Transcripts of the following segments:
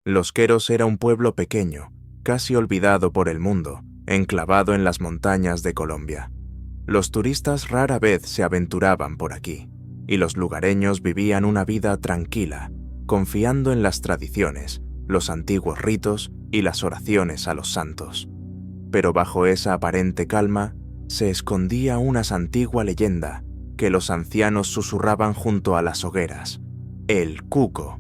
Los Queros era un pueblo pequeño, casi olvidado por el mundo, enclavado en las montañas de Colombia. Los turistas rara vez se aventuraban por aquí, y los lugareños vivían una vida tranquila, confiando en las tradiciones, los antiguos ritos y las oraciones a los santos. Pero bajo esa aparente calma se escondía una antigua leyenda que los ancianos susurraban junto a las hogueras: el cuco.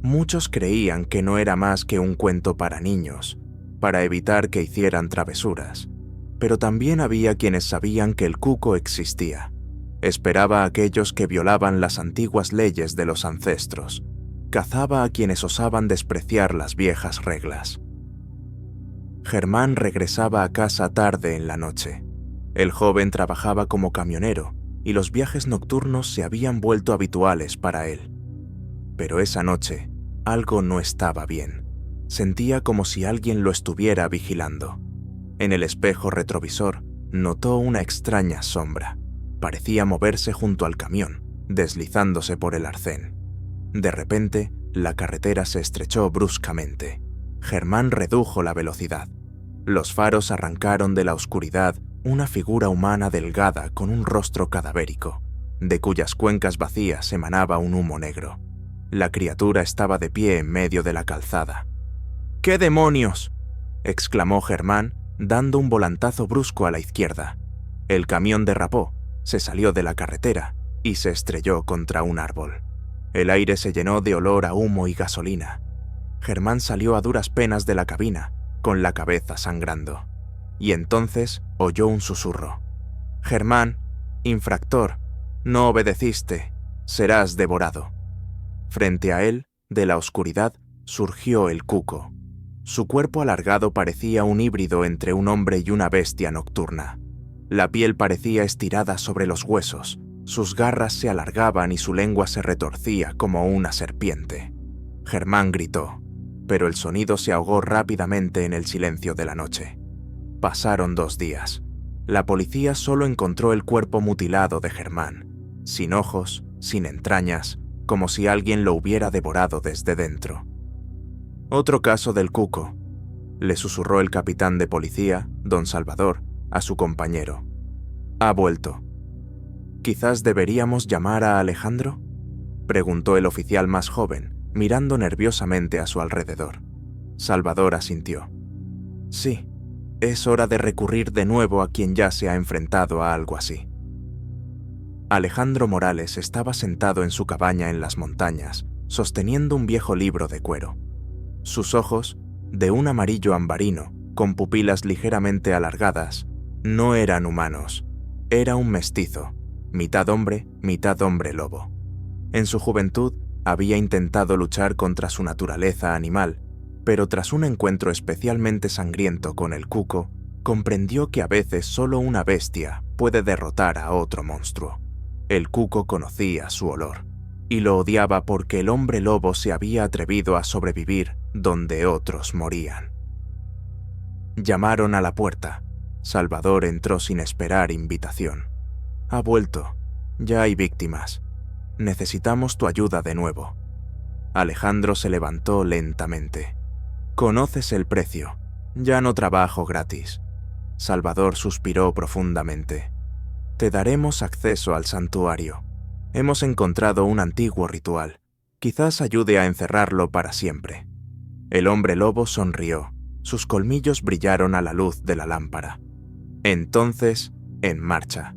Muchos creían que no era más que un cuento para niños, para evitar que hicieran travesuras, pero también había quienes sabían que el cuco existía. Esperaba a aquellos que violaban las antiguas leyes de los ancestros, cazaba a quienes osaban despreciar las viejas reglas. Germán regresaba a casa tarde en la noche. El joven trabajaba como camionero y los viajes nocturnos se habían vuelto habituales para él. Pero esa noche, algo no estaba bien. Sentía como si alguien lo estuviera vigilando. En el espejo retrovisor notó una extraña sombra. Parecía moverse junto al camión, deslizándose por el arcén. De repente, la carretera se estrechó bruscamente. Germán redujo la velocidad. Los faros arrancaron de la oscuridad una figura humana delgada con un rostro cadavérico, de cuyas cuencas vacías emanaba un humo negro. La criatura estaba de pie en medio de la calzada. «¡Qué demonios!», exclamó Germán, dando un volantazo brusco a la izquierda. El camión derrapó, se salió de la carretera y se estrelló contra un árbol. El aire se llenó de olor a humo y gasolina. Germán salió a duras penas de la cabina, con la cabeza sangrando. Y entonces oyó un susurro. «Germán, infractor, no obedeciste, serás devorado». Frente a él, de la oscuridad, surgió el cuco. Su cuerpo alargado parecía un híbrido entre un hombre y una bestia nocturna. La piel parecía estirada sobre los huesos, sus garras se alargaban y su lengua se retorcía como una serpiente. Germán gritó, pero el sonido se ahogó rápidamente en el silencio de la noche. Pasaron 2 días. La policía solo encontró el cuerpo mutilado de Germán, sin ojos, sin entrañas, como si alguien lo hubiera devorado desde dentro. «Otro caso del cuco», le susurró el capitán de policía, don Salvador, a su compañero. «Ha vuelto». «¿Quizás deberíamos llamar a Alejandro?», preguntó el oficial más joven, mirando nerviosamente a su alrededor. Salvador asintió. «Sí, es hora de recurrir de nuevo a quien ya se ha enfrentado a algo así». Alejandro Morales estaba sentado en su cabaña en las montañas, sosteniendo un viejo libro de cuero. Sus ojos, de un amarillo ambarino, con pupilas ligeramente alargadas, no eran humanos. Era un mestizo, mitad hombre lobo. En su juventud había intentado luchar contra su naturaleza animal, pero tras un encuentro especialmente sangriento con el cuco, comprendió que a veces solo una bestia puede derrotar a otro monstruo. El cuco conocía su olor, y lo odiaba porque el hombre lobo se había atrevido a sobrevivir donde otros morían. Llamaron a la puerta. Salvador entró sin esperar invitación. «Ha vuelto. Ya hay víctimas. Necesitamos tu ayuda de nuevo». Alejandro se levantó lentamente. «Conoces el precio. Ya no trabajo gratis». Salvador suspiró profundamente. «Te daremos acceso al santuario. Hemos encontrado un antiguo ritual. Quizás ayude a encerrarlo para siempre». El hombre lobo sonrió. Sus colmillos brillaron a la luz de la lámpara. «Entonces, en marcha.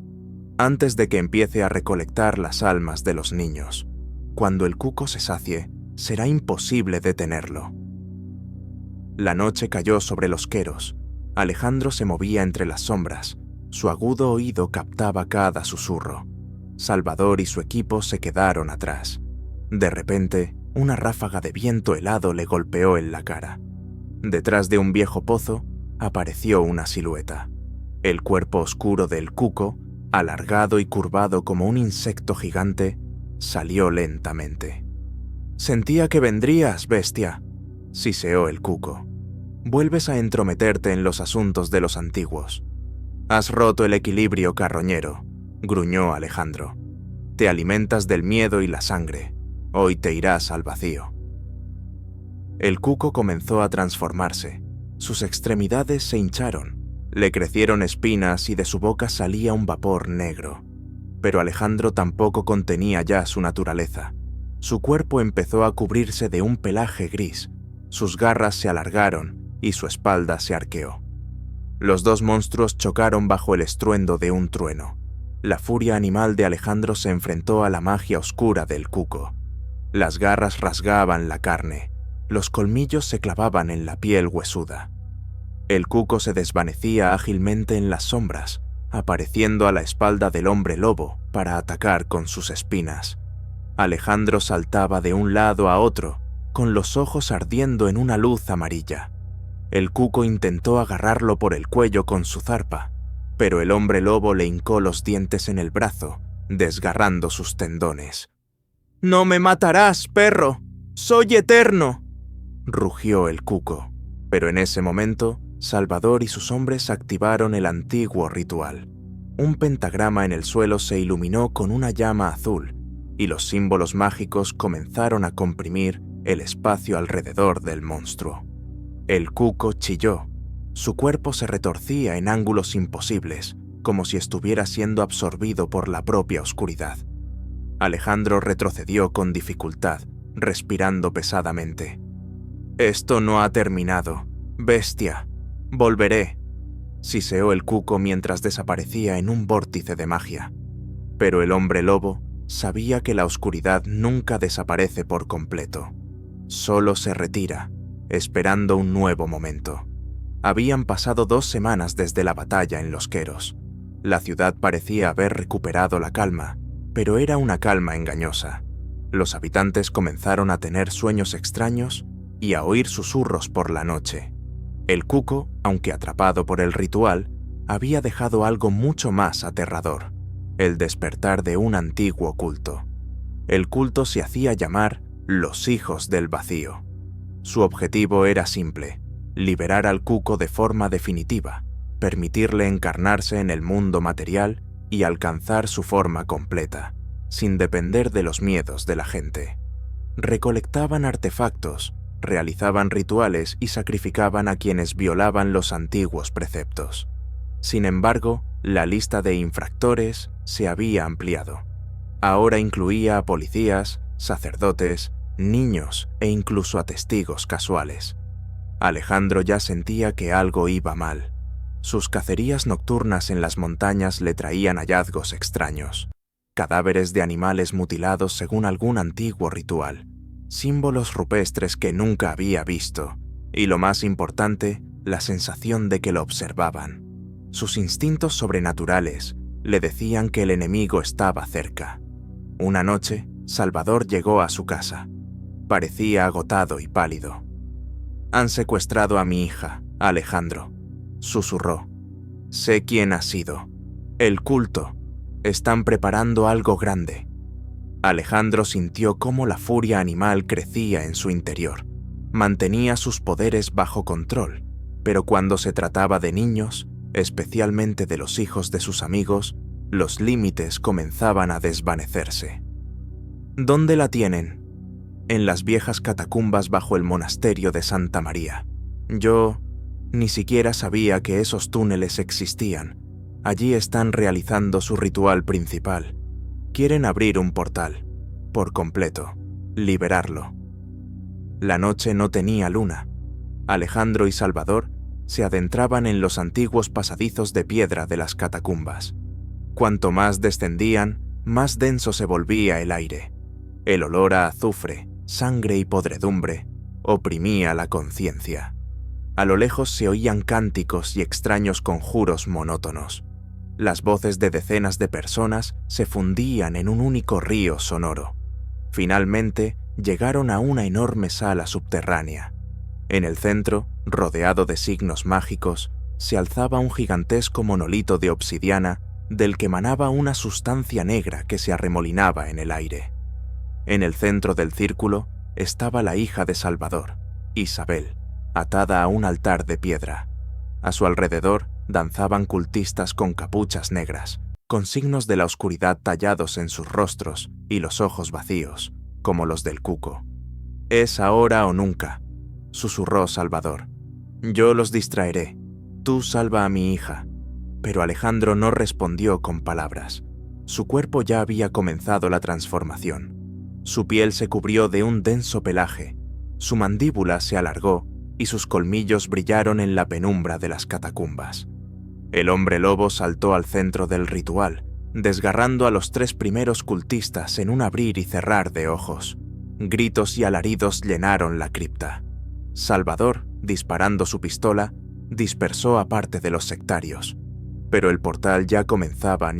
Antes de que empiece a recolectar las almas de los niños. Cuando el cuco se sacie, será imposible detenerlo». La noche cayó sobre los Queros. Alejandro se movía entre las sombras. Su agudo oído captaba cada susurro. Salvador y su equipo se quedaron atrás. De repente, una ráfaga de viento helado le golpeó en la cara. Detrás de un viejo pozo apareció una silueta. El cuerpo oscuro del cuco, alargado y curvado como un insecto gigante, salió lentamente. «Sentía que vendrías, bestia», siseó el cuco. «Vuelves a entrometerte en los asuntos de los antiguos. Has roto el equilibrio carroñero», gruñó Alejandro. «Te alimentas del miedo y la sangre. Hoy te irás al vacío». El cuco comenzó a transformarse. Sus extremidades se hincharon, le crecieron espinas y de su boca salía un vapor negro. Pero Alejandro tampoco contenía ya su naturaleza. Su cuerpo empezó a cubrirse de un pelaje gris, sus garras se alargaron y su espalda se arqueó. Los dos monstruos chocaron bajo el estruendo de un trueno. La furia animal de Alejandro se enfrentó a la magia oscura del cuco. Las garras rasgaban la carne, los colmillos se clavaban en la piel huesuda. El cuco se desvanecía ágilmente en las sombras, apareciendo a la espalda del hombre lobo para atacar con sus espinas. Alejandro saltaba de un lado a otro, con los ojos ardiendo en una luz amarilla. El cuco intentó agarrarlo por el cuello con su zarpa, pero el hombre lobo le hincó los dientes en el brazo, desgarrando sus tendones. «¡No me matarás, perro! ¡Soy eterno!», rugió el cuco. Pero en ese momento, Salvador y sus hombres activaron el antiguo ritual. Un pentagrama en el suelo se iluminó con una llama azul, y los símbolos mágicos comenzaron a comprimir el espacio alrededor del monstruo. El cuco chilló. Su cuerpo se retorcía en ángulos imposibles, como si estuviera siendo absorbido por la propia oscuridad. Alejandro retrocedió con dificultad, respirando pesadamente. «Esto no ha terminado. Bestia. Volveré», siseó el cuco mientras desaparecía en un vórtice de magia. Pero el hombre lobo sabía que la oscuridad nunca desaparece por completo. Solo se retira, esperando un nuevo momento. Habían pasado 2 semanas desde la batalla en Los Queros. La ciudad parecía haber recuperado la calma, pero era una calma engañosa. Los habitantes comenzaron a tener sueños extraños y a oír susurros por la noche. El cuco, aunque atrapado por el ritual, había dejado algo mucho más aterrador: el despertar de un antiguo culto. El culto se hacía llamar los Hijos del Vacío. Su objetivo era simple: liberar al cuco de forma definitiva, permitirle encarnarse en el mundo material y alcanzar su forma completa, sin depender de los miedos de la gente. Recolectaban artefactos, realizaban rituales y sacrificaban a quienes violaban los antiguos preceptos. Sin embargo, la lista de infractores se había ampliado. Ahora incluía a policías, sacerdotes, niños e incluso a testigos casuales. Alejandro ya sentía que algo iba mal. Sus cacerías nocturnas en las montañas le traían hallazgos extraños: cadáveres de animales mutilados según algún antiguo ritual, símbolos rupestres que nunca había visto, y lo más importante, la sensación de que lo observaban. Sus instintos sobrenaturales le decían que el enemigo estaba cerca. Una noche, Salvador llegó a su casa. Parecía agotado y pálido. «Han secuestrado a mi hija, Alejandro», susurró. «Sé quién ha sido. El culto. Están preparando algo grande». Alejandro sintió cómo la furia animal crecía en su interior. Mantenía sus poderes bajo control, pero cuando se trataba de niños, especialmente de los hijos de sus amigos, los límites comenzaban a desvanecerse. «¿Dónde la tienen?» «En las viejas catacumbas bajo el monasterio de Santa María. Yo ni siquiera sabía que esos túneles existían. Allí están realizando su ritual principal. Quieren abrir un portal, por completo, liberarlo». La noche no tenía luna. Alejandro y Salvador se adentraban en los antiguos pasadizos de piedra de las catacumbas. Cuanto más descendían, más denso se volvía el aire. El olor a azufre, sangre y podredumbre oprimía la conciencia. A lo lejos se oían cánticos y extraños conjuros monótonos. Las voces de decenas de personas se fundían en un único río sonoro. Finalmente, llegaron a una enorme sala subterránea. En el centro, rodeado de signos mágicos, se alzaba un gigantesco monolito de obsidiana del que emanaba una sustancia negra que se arremolinaba en el aire. En el centro del círculo estaba la hija de Salvador, Isabel, atada a un altar de piedra. A su alrededor danzaban cultistas con capuchas negras, con signos de la oscuridad tallados en sus rostros y los ojos vacíos, como los del cuco. «Es ahora o nunca», susurró Salvador. «Yo los distraeré. Tú salva a mi hija». Pero Alejandro no respondió con palabras. Su cuerpo ya había comenzado la transformación. Su piel se cubrió de un denso pelaje, su mandíbula se alargó y sus colmillos brillaron en la penumbra de las catacumbas. El hombre lobo saltó al centro del ritual, desgarrando a los 3 primeros cultistas en un abrir y cerrar de ojos. Gritos y alaridos llenaron la cripta. Salvador, disparando su pistola, dispersó a parte de los sectarios. Pero el portal ya comenzaba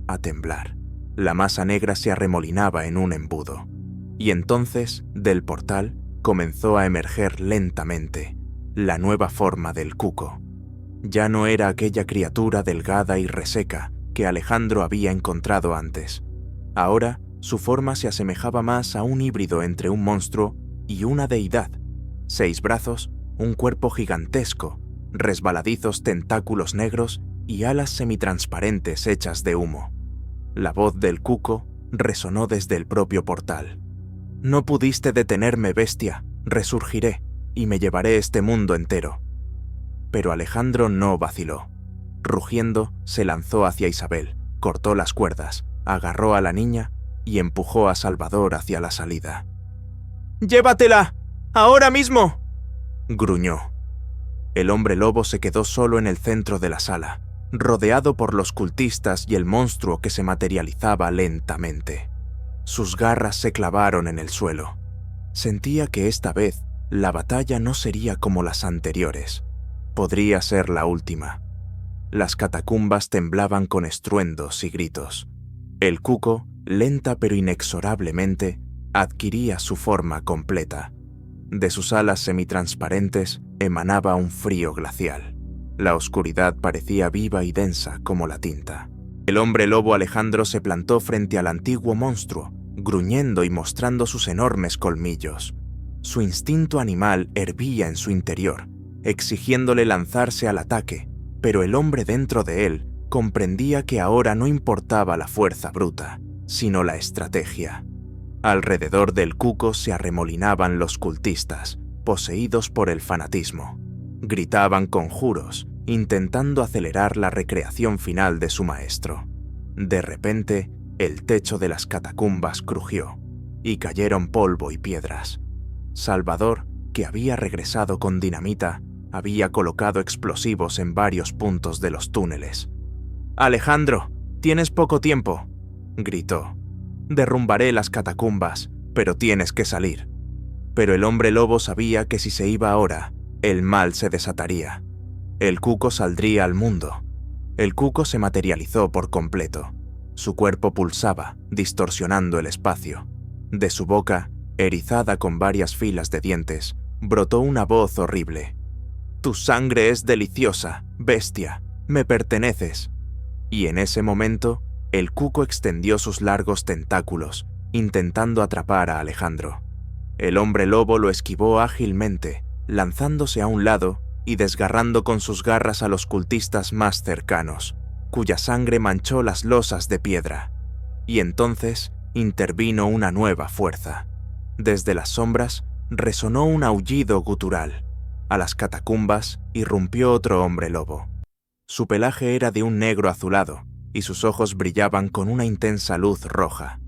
a temblar. La masa negra se arremolinaba en un embudo. Y entonces, del portal, comenzó a emerger lentamente la nueva forma del cuco. Ya no era aquella criatura delgada y reseca que Alejandro había encontrado antes. Ahora, su forma se asemejaba más a un híbrido entre un monstruo y una deidad. 6 brazos, un cuerpo gigantesco, resbaladizos tentáculos negros y alas semitransparentes hechas de humo. La voz del cuco resonó desde el propio portal. «No pudiste detenerme, bestia. Resurgiré y me llevaré este mundo entero». Pero Alejandro no vaciló. Rugiendo, se lanzó hacia Isabel, cortó las cuerdas, agarró a la niña y empujó a Salvador hacia la salida. «¡Llévatela! ¡Ahora mismo!», gruñó. El hombre lobo se quedó solo en el centro de la sala, rodeado por los cultistas y el monstruo que se materializaba lentamente. Sus garras se clavaron en el suelo. Sentía que esta vez la batalla no sería como las anteriores. Podría ser la última. Las catacumbas temblaban con estruendos y gritos. El cuco, lenta pero inexorablemente, adquiría su forma completa. De sus alas semitransparentes emanaba un frío glacial. La oscuridad parecía viva y densa como la tinta. El hombre lobo Alejandro se plantó frente al antiguo monstruo, gruñendo y mostrando sus enormes colmillos. Su instinto animal hervía en su interior, exigiéndole lanzarse al ataque, pero el hombre dentro de él comprendía que ahora no importaba la fuerza bruta, sino la estrategia. Alrededor del cuco se arremolinaban los cultistas, poseídos por el fanatismo. Gritaban conjuros, intentando acelerar la recreación final de su maestro. De repente, el techo de las catacumbas crujió, y cayeron polvo y piedras. Salvador, que había regresado con dinamita, había colocado explosivos en varios puntos de los túneles. «Alejandro, tienes poco tiempo», gritó. «Derrumbaré las catacumbas, pero tienes que salir». Pero el hombre lobo sabía que si se iba ahora, el mal se desataría. El cuco saldría al mundo. El cuco se materializó por completo. Su cuerpo pulsaba, distorsionando el espacio. De su boca, erizada con varias filas de dientes, brotó una voz horrible. «Tu sangre es deliciosa, bestia. Me perteneces». Y en ese momento, el cuco extendió sus largos tentáculos, intentando atrapar a Alejandro. El hombre lobo lo esquivó ágilmente, lanzándose a un lado y desgarrando con sus garras a los cultistas más cercanos, cuya sangre manchó las losas de piedra. Y entonces intervino una nueva fuerza. Desde las sombras resonó un aullido gutural. A las catacumbas irrumpió otro hombre lobo. Su pelaje era de un negro azulado y sus ojos brillaban con una intensa luz roja.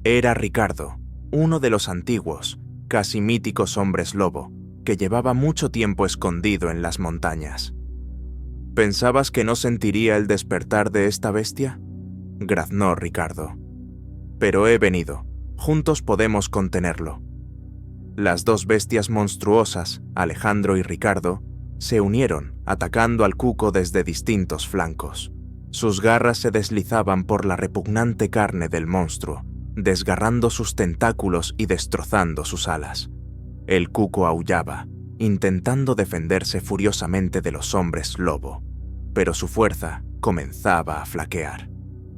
Era Ricardo, uno de los antiguos, casi míticos hombres lobo, que llevaba mucho tiempo escondido en las montañas. ¿Pensabas que no sentiría el despertar de esta bestia?, graznó Ricardo. Pero he venido. Juntos podemos contenerlo. Las 2 bestias monstruosas, Alejandro y Ricardo, se unieron, atacando al cuco desde distintos flancos. Sus garras se deslizaban por la repugnante carne del monstruo, desgarrando sus tentáculos y destrozando sus alas. El cuco aullaba, intentando defenderse furiosamente de los hombres lobo, pero su fuerza comenzaba a flaquear.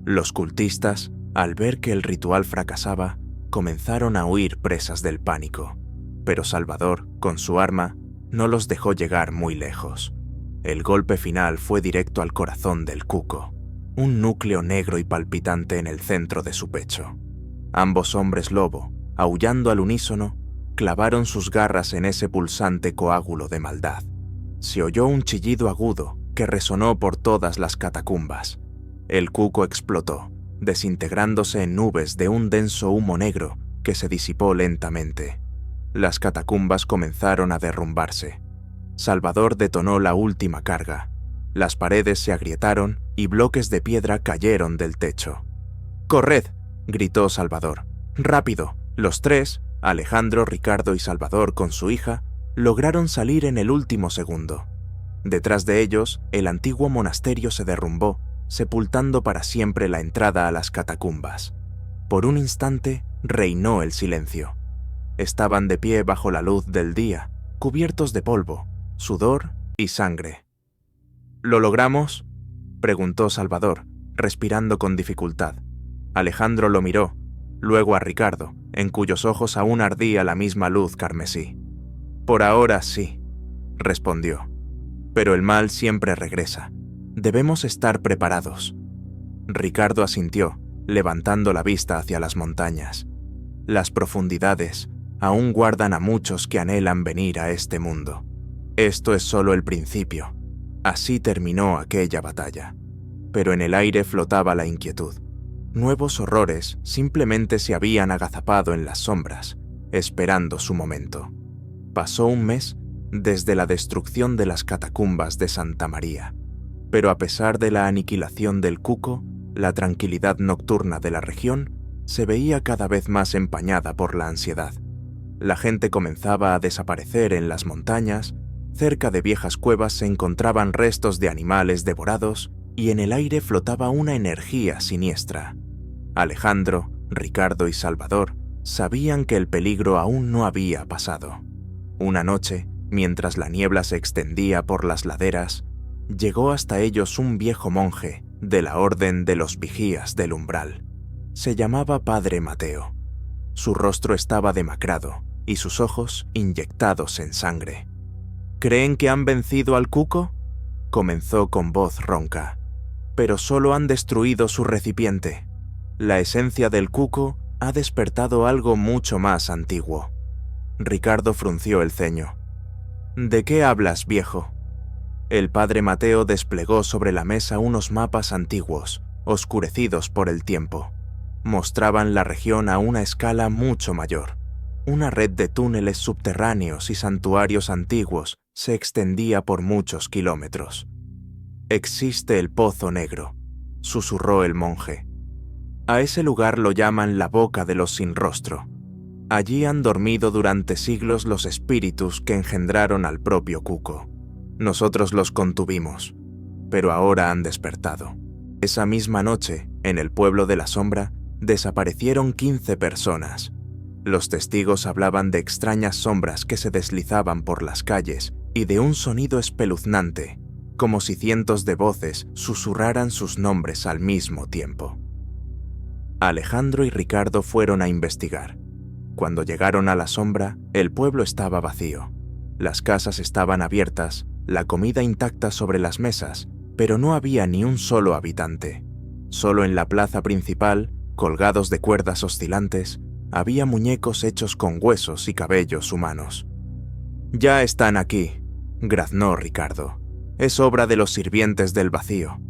Los cultistas, al ver que el ritual fracasaba, comenzaron a huir presas del pánico, pero Salvador, con su arma, no los dejó llegar muy lejos. El golpe final fue directo al corazón del cuco, un núcleo negro y palpitante en el centro de su pecho. Ambos hombres lobo, aullando al unísono, clavaron sus garras en ese pulsante coágulo de maldad. Se oyó un chillido agudo que resonó por todas las catacumbas. El cuco explotó, desintegrándose en nubes de un denso humo negro que se disipó lentamente. Las catacumbas comenzaron a derrumbarse. Salvador detonó la última carga. Las paredes se agrietaron y bloques de piedra cayeron del techo. ¡Corred!, gritó Salvador. ¡Rápido! Los tres, Alejandro, Ricardo y Salvador con su hija, lograron salir en el último segundo. Detrás de ellos, el antiguo monasterio se derrumbó, sepultando para siempre la entrada a las catacumbas. Por un instante, reinó el silencio. Estaban de pie bajo la luz del día, cubiertos de polvo, sudor y sangre. ¿Lo logramos?, preguntó Salvador, respirando con dificultad. Alejandro lo miró, luego a Ricardo, en cuyos ojos aún ardía la misma luz carmesí. «Por ahora sí», respondió. «Pero el mal siempre regresa. Debemos estar preparados». Ricardo asintió, levantando la vista hacia las montañas. Las profundidades aún guardan a muchos que anhelan venir a este mundo. Esto es solo el principio. Así terminó aquella batalla. Pero en el aire flotaba la inquietud. Nuevos horrores simplemente se habían agazapado en las sombras, esperando su momento. Pasó un mes desde la destrucción de las catacumbas de Santa María, pero a pesar de la aniquilación del cuco, la tranquilidad nocturna de la región se veía cada vez más empañada por la ansiedad. La gente comenzaba a desaparecer en las montañas, cerca de viejas cuevas se encontraban restos de animales devorados y en el aire flotaba una energía siniestra. Alejandro, Ricardo y Salvador sabían que el peligro aún no había pasado. Una noche, mientras la niebla se extendía por las laderas, llegó hasta ellos un viejo monje de la Orden de los Vigías del Umbral. Se llamaba Padre Mateo. Su rostro estaba demacrado y sus ojos inyectados en sangre. «¿Creen que han vencido al cuco?», comenzó con voz ronca. «Pero solo han destruido su recipiente. La esencia del cuco ha despertado algo mucho más antiguo». Ricardo frunció el ceño. «¿De qué hablas, viejo?». El padre Mateo desplegó sobre la mesa unos mapas antiguos, oscurecidos por el tiempo. Mostraban la región a una escala mucho mayor. Una red de túneles subterráneos y santuarios antiguos se extendía por muchos kilómetros. «Existe el Pozo Negro», susurró el monje. «A ese lugar lo llaman la Boca de los Sin Rostro. Allí han dormido durante siglos los espíritus que engendraron al propio cuco. Nosotros los contuvimos, pero ahora han despertado». Esa misma noche, en el pueblo de la sombra, desaparecieron 15 personas. Los testigos hablaban de extrañas sombras que se deslizaban por las calles y de un sonido espeluznante, como si cientos de voces susurraran sus nombres al mismo tiempo. Alejandro y Ricardo fueron a investigar. Cuando llegaron a la sombra, el pueblo estaba vacío. Las casas estaban abiertas, la comida intacta sobre las mesas, pero no había ni un solo habitante. Solo en la plaza principal, colgados de cuerdas oscilantes, había muñecos hechos con huesos y cabellos humanos. «Ya están aquí», graznó Ricardo. «Es obra de los sirvientes del vacío».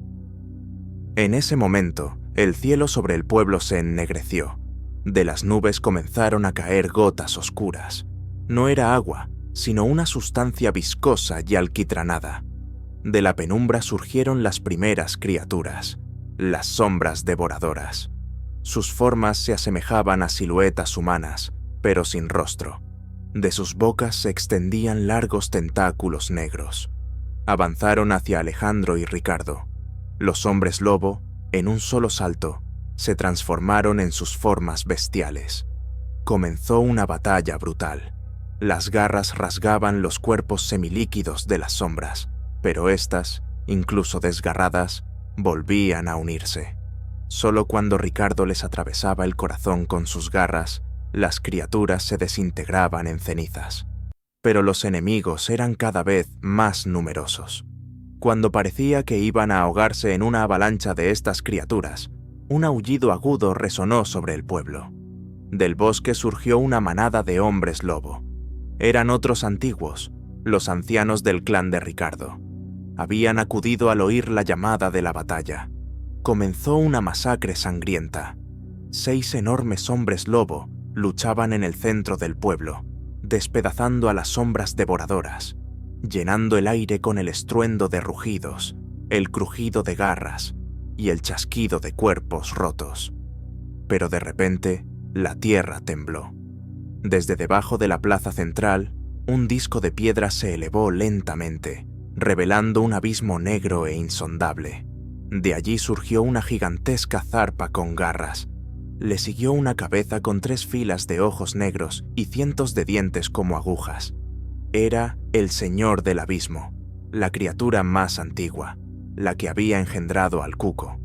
En ese momento, el cielo sobre el pueblo se ennegreció. De las nubes comenzaron a caer gotas oscuras. No era agua, sino una sustancia viscosa y alquitranada. De la penumbra surgieron las primeras criaturas, las sombras devoradoras. Sus formas se asemejaban a siluetas humanas, pero sin rostro. De sus bocas se extendían largos tentáculos negros. Avanzaron hacia Alejandro y Ricardo. Los hombres lobo, en un solo salto, se transformaron en sus formas bestiales. Comenzó una batalla brutal. Las garras rasgaban los cuerpos semilíquidos de las sombras, pero éstas, incluso desgarradas, volvían a unirse. Solo cuando Ricardo les atravesaba el corazón con sus garras, las criaturas se desintegraban en cenizas. Pero los enemigos eran cada vez más numerosos. Cuando parecía que iban a ahogarse en una avalancha de estas criaturas, un aullido agudo resonó sobre el pueblo. Del bosque surgió una manada de hombres lobo. Eran otros antiguos, los ancianos del clan de Ricardo. Habían acudido al oír la llamada de la batalla. Comenzó una masacre sangrienta. 6 enormes hombres lobo luchaban en el centro del pueblo, despedazando a las sombras devoradoras, llenando el aire con el estruendo de rugidos, el crujido de garras y el chasquido de cuerpos rotos. Pero de repente, la tierra tembló. Desde debajo de la plaza central, un disco de piedra se elevó lentamente, revelando un abismo negro e insondable. De allí surgió una gigantesca zarpa con garras. Le siguió una cabeza con 3 filas de ojos negros y cientos de dientes como agujas. Era el Señor del Abismo, la criatura más antigua, la que había engendrado al Cuco.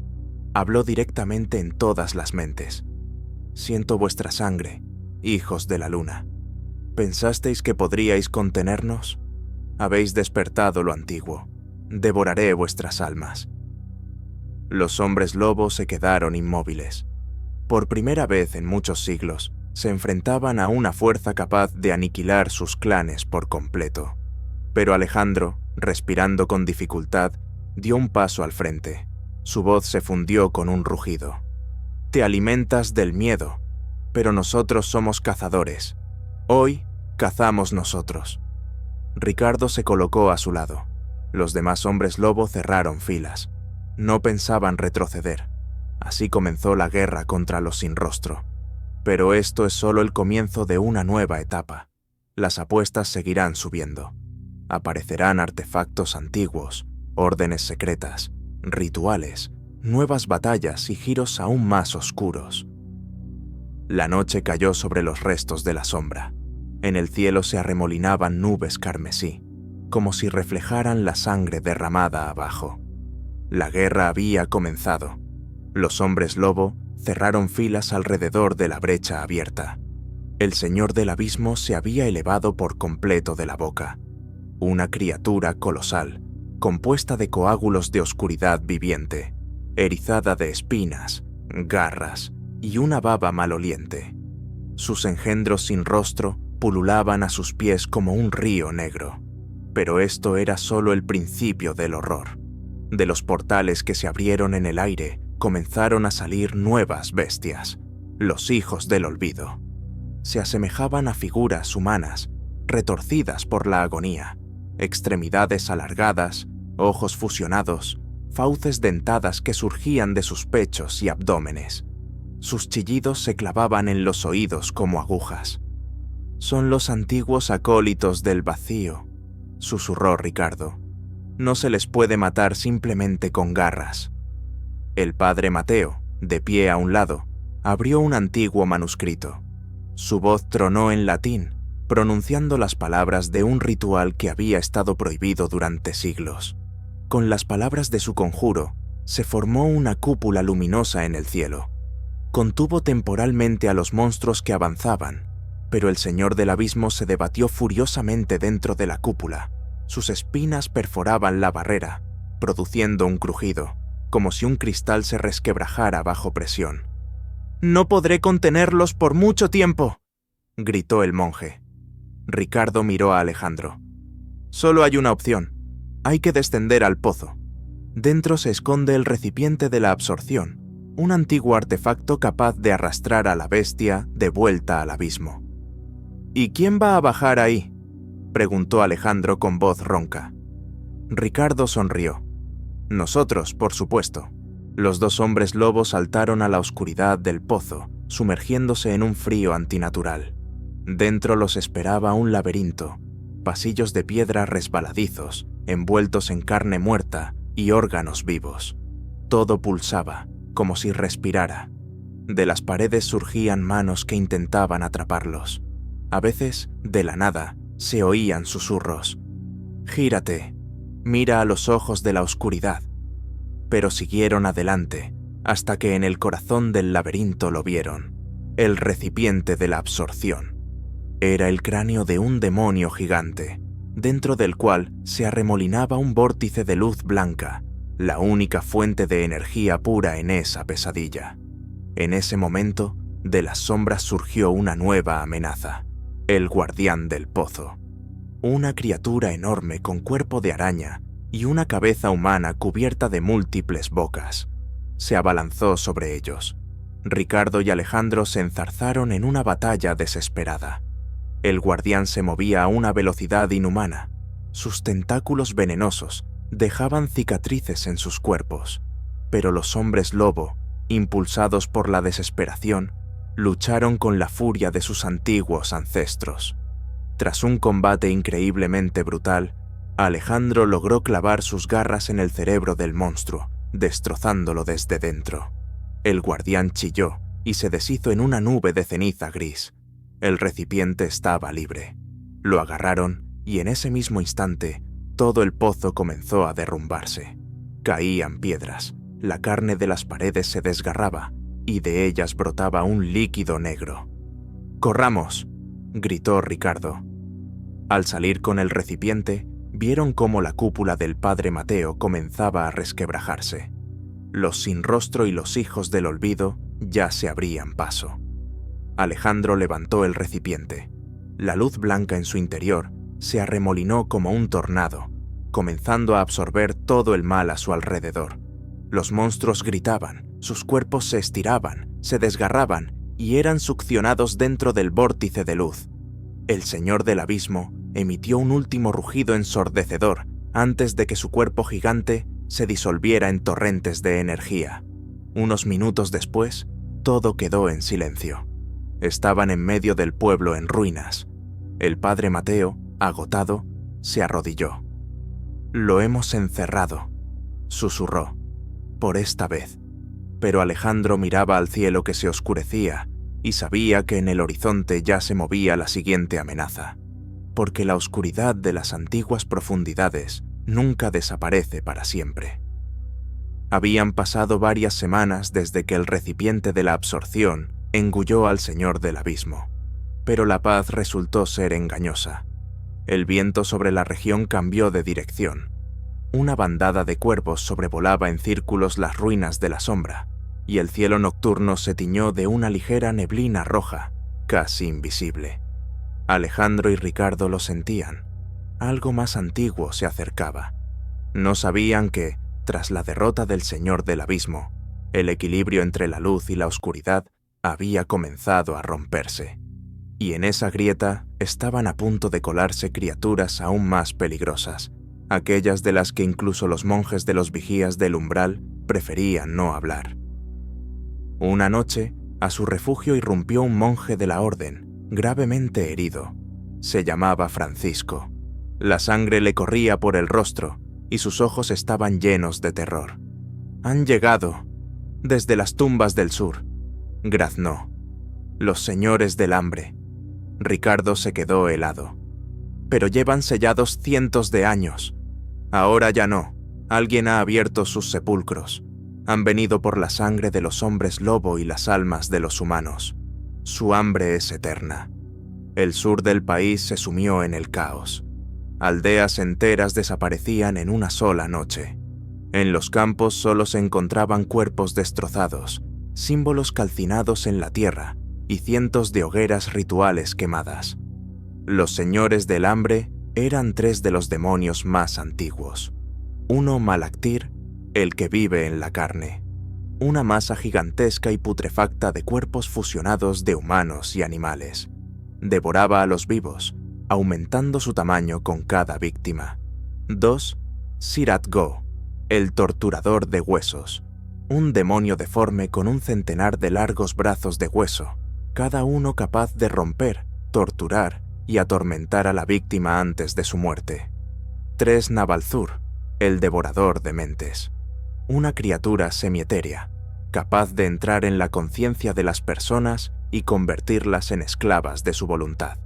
Habló directamente en todas las mentes. «Siento vuestra sangre, hijos de la luna. ¿Pensasteis que podríais contenernos? Habéis despertado lo antiguo. Devoraré vuestras almas». Los hombres lobo se quedaron inmóviles. Por primera vez en muchos siglos, se enfrentaban a una fuerza capaz de aniquilar sus clanes por completo. Pero Alejandro, respirando con dificultad, dio un paso al frente. Su voz se fundió con un rugido. «Te alimentas del miedo, pero nosotros somos cazadores. Hoy cazamos nosotros». Ricardo se colocó a su lado. Los demás hombres lobo cerraron filas. No pensaban retroceder. Así comenzó la guerra contra los sin rostro. Pero esto es solo el comienzo de una nueva etapa. Las apuestas seguirán subiendo. Aparecerán artefactos antiguos, órdenes secretas, rituales, nuevas batallas y giros aún más oscuros. La noche cayó sobre los restos de la sombra. En el cielo se arremolinaban nubes carmesí, como si reflejaran la sangre derramada abajo. La guerra había comenzado. Los hombres lobo cerraron filas alrededor de la brecha abierta. El Señor del Abismo se había elevado por completo de la boca. Una criatura colosal, compuesta de coágulos de oscuridad viviente, erizada de espinas, garras y una baba maloliente. Sus engendros sin rostro pululaban a sus pies como un río negro. Pero esto era solo el principio del horror. De los portales que se abrieron en el aire comenzaron a salir nuevas bestias, los hijos del olvido. Se asemejaban a figuras humanas, retorcidas por la agonía, extremidades alargadas, ojos fusionados, fauces dentadas que surgían de sus pechos y abdómenes. Sus chillidos se clavaban en los oídos como agujas. «Son los antiguos acólitos del vacío», susurró Ricardo. «No se les puede matar simplemente con garras». El padre Mateo, de pie a un lado, abrió un antiguo manuscrito. Su voz tronó en latín, pronunciando las palabras de un ritual que había estado prohibido durante siglos. Con las palabras de su conjuro, se formó una cúpula luminosa en el cielo. Contuvo temporalmente a los monstruos que avanzaban, pero el Señor del Abismo se debatió furiosamente dentro de la cúpula. Sus espinas perforaban la barrera, produciendo un crujido, como si un cristal se resquebrajara bajo presión. «No podré contenerlos por mucho tiempo», gritó el monje. Ricardo miró a Alejandro. «Solo hay una opción. Hay que descender al pozo. Dentro se esconde el recipiente de la absorción, un antiguo artefacto capaz de arrastrar a la bestia de vuelta al abismo». «¿Y quién va a bajar ahí?», preguntó Alejandro con voz ronca. Ricardo sonrió. «Nosotros, por supuesto». Los 2 hombres lobos saltaron a la oscuridad del pozo, sumergiéndose en un frío antinatural. Dentro los esperaba un laberinto, pasillos de piedra resbaladizos, envueltos en carne muerta y órganos vivos. Todo pulsaba, como si respirara. De las paredes surgían manos que intentaban atraparlos. A veces, de la nada, se oían susurros. «Gírate, mira a los ojos de la oscuridad». Pero siguieron adelante, hasta que en el corazón del laberinto lo vieron, el recipiente de la absorción. Era el cráneo de un demonio gigante, dentro del cual se arremolinaba un vórtice de luz blanca, la única fuente de energía pura en esa pesadilla. En ese momento, de las sombras surgió una nueva amenaza, el guardián del pozo. Una criatura enorme con cuerpo de araña y una cabeza humana cubierta de múltiples bocas. Se abalanzó sobre ellos. Ricardo y Alejandro se enzarzaron en una batalla desesperada. El guardián se movía a una velocidad inhumana. Sus tentáculos venenosos dejaban cicatrices en sus cuerpos, pero los hombres lobo, impulsados por la desesperación, lucharon con la furia de sus antiguos ancestros. Tras un combate increíblemente brutal, Alejandro logró clavar sus garras en el cerebro del monstruo, destrozándolo desde dentro. El guardián chilló y se deshizo en una nube de ceniza gris. El recipiente estaba libre. Lo agarraron y en ese mismo instante todo el pozo comenzó a derrumbarse. Caían piedras, la carne de las paredes se desgarraba y de ellas brotaba un líquido negro. ¡Corramos!, gritó Ricardo. Al salir con el recipiente, vieron cómo la cúpula del padre Mateo comenzaba a resquebrajarse. Los sin rostro y los hijos del olvido ya se abrían paso. Alejandro levantó el recipiente. La luz blanca en su interior se arremolinó como un tornado, comenzando a absorber todo el mal a su alrededor. Los monstruos gritaban, sus cuerpos se estiraban, se desgarraban y eran succionados dentro del vórtice de luz. El señor del abismo emitió un último rugido ensordecedor antes de que su cuerpo gigante se disolviera en torrentes de energía. Unos minutos después, todo quedó en silencio. Estaban en medio del pueblo en ruinas. El padre Mateo, agotado, se arrodilló. «Lo hemos encerrado», susurró, «por esta vez». Pero Alejandro miraba al cielo que se oscurecía y sabía que en el horizonte ya se movía la siguiente amenaza, porque la oscuridad de las antiguas profundidades nunca desaparece para siempre. Habían pasado varias semanas desde que el recipiente de la absorción engulló al señor del abismo, pero la paz resultó ser engañosa. El viento sobre la región cambió de dirección. Una bandada de cuervos sobrevolaba en círculos las ruinas de la sombra, y el cielo nocturno se tiñó de una ligera neblina roja, casi invisible. Alejandro y Ricardo lo sentían. Algo más antiguo se acercaba. No sabían que, tras la derrota del señor del abismo, el equilibrio entre la luz y la oscuridad había comenzado a romperse. Y en esa grieta estaban a punto de colarse criaturas aún más peligrosas, aquellas de las que incluso los monjes de los vigías del umbral preferían no hablar. Una noche, a su refugio irrumpió un monje de la orden, gravemente herido. Se llamaba Francisco. La sangre le corría por el rostro y sus ojos estaban llenos de terror. «Han llegado, desde las tumbas del sur», graznó. «Los señores del hambre». Ricardo se quedó helado. «Pero llevan sellados cientos de años. Ahora ya no. Alguien ha abierto sus sepulcros. Han venido por la sangre de los hombres lobo y las almas de los humanos. Su hambre es eterna». El sur del país se sumió en el caos. Aldeas enteras desaparecían en una sola noche. En los campos solo se encontraban cuerpos destrozados, símbolos calcinados en la tierra y cientos de hogueras rituales quemadas. Los señores del hambre eran 3 de los demonios más antiguos. Uno Malaktir, el que vive en la carne. Una masa gigantesca y putrefacta de cuerpos fusionados de humanos y animales. Devoraba a los vivos, aumentando su tamaño con cada víctima. 2. Sirat-Go, el torturador de huesos. Un demonio deforme con un centenar de largos brazos de hueso, cada uno capaz de romper, torturar y atormentar a la víctima antes de su muerte. 3. Nabalzur, el devorador de mentes. Una criatura semietérea, capaz de entrar en la conciencia de las personas y convertirlas en esclavas de su voluntad.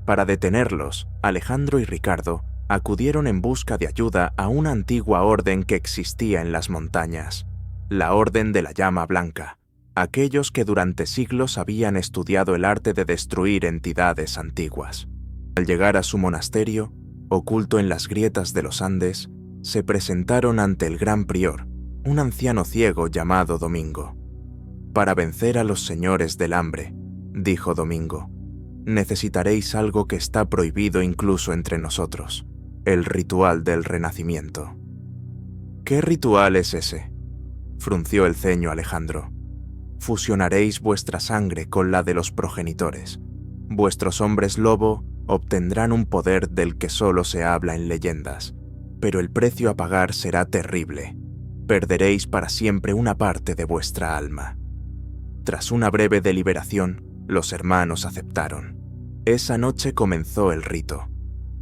Para detenerlos, Alejandro y Ricardo acudieron en busca de ayuda a una antigua orden que existía en las montañas, la Orden de la Llama Blanca, aquellos que durante siglos habían estudiado el arte de destruir entidades antiguas. Al llegar a su monasterio, oculto en las grietas de los Andes, se presentaron ante el gran prior, un anciano ciego llamado Domingo. Para vencer a los señores del hambre, dijo Domingo, necesitaréis algo que está prohibido incluso entre nosotros, el ritual del renacimiento. ¿Qué ritual es ese?, frunció el ceño Alejandro. Fusionaréis vuestra sangre con la de los progenitores. Vuestros hombres lobo obtendrán un poder del que solo se habla en leyendas, pero el precio a pagar será terrible. Perderéis para siempre una parte de vuestra alma. Tras una breve deliberación, los hermanos aceptaron. Esa noche comenzó el rito.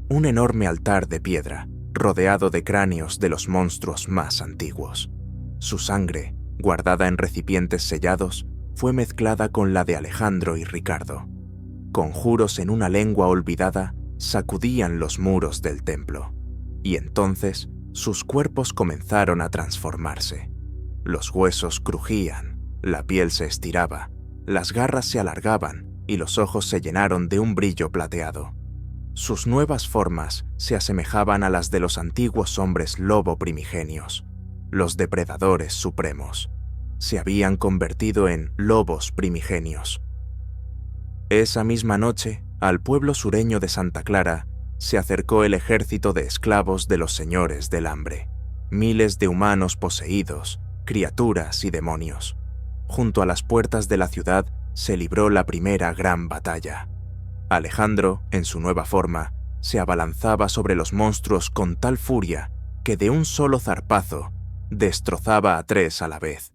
Un enorme altar de piedra, rodeado de cráneos de los monstruos más antiguos. Su sangre, guardada en recipientes sellados, fue mezclada con la de Alejandro y Ricardo. Conjuros en una lengua olvidada sacudían los muros del templo, y entonces sus cuerpos comenzaron a transformarse. Los huesos crujían, la piel se estiraba, las garras se alargaban y los ojos se llenaron de un brillo plateado. Sus nuevas formas se asemejaban a las de los antiguos hombres lobo primigenios, los depredadores supremos. Se habían convertido en lobos primigenios. Esa misma noche, al pueblo sureño de Santa Clara, se acercó el ejército de esclavos de los señores del hambre, miles de humanos poseídos, criaturas y demonios. Junto a las puertas de la ciudad se libró la primera gran batalla. Alejandro, en su nueva forma, se abalanzaba sobre los monstruos con tal furia que de un solo zarpazo destrozaba a 3 a la vez.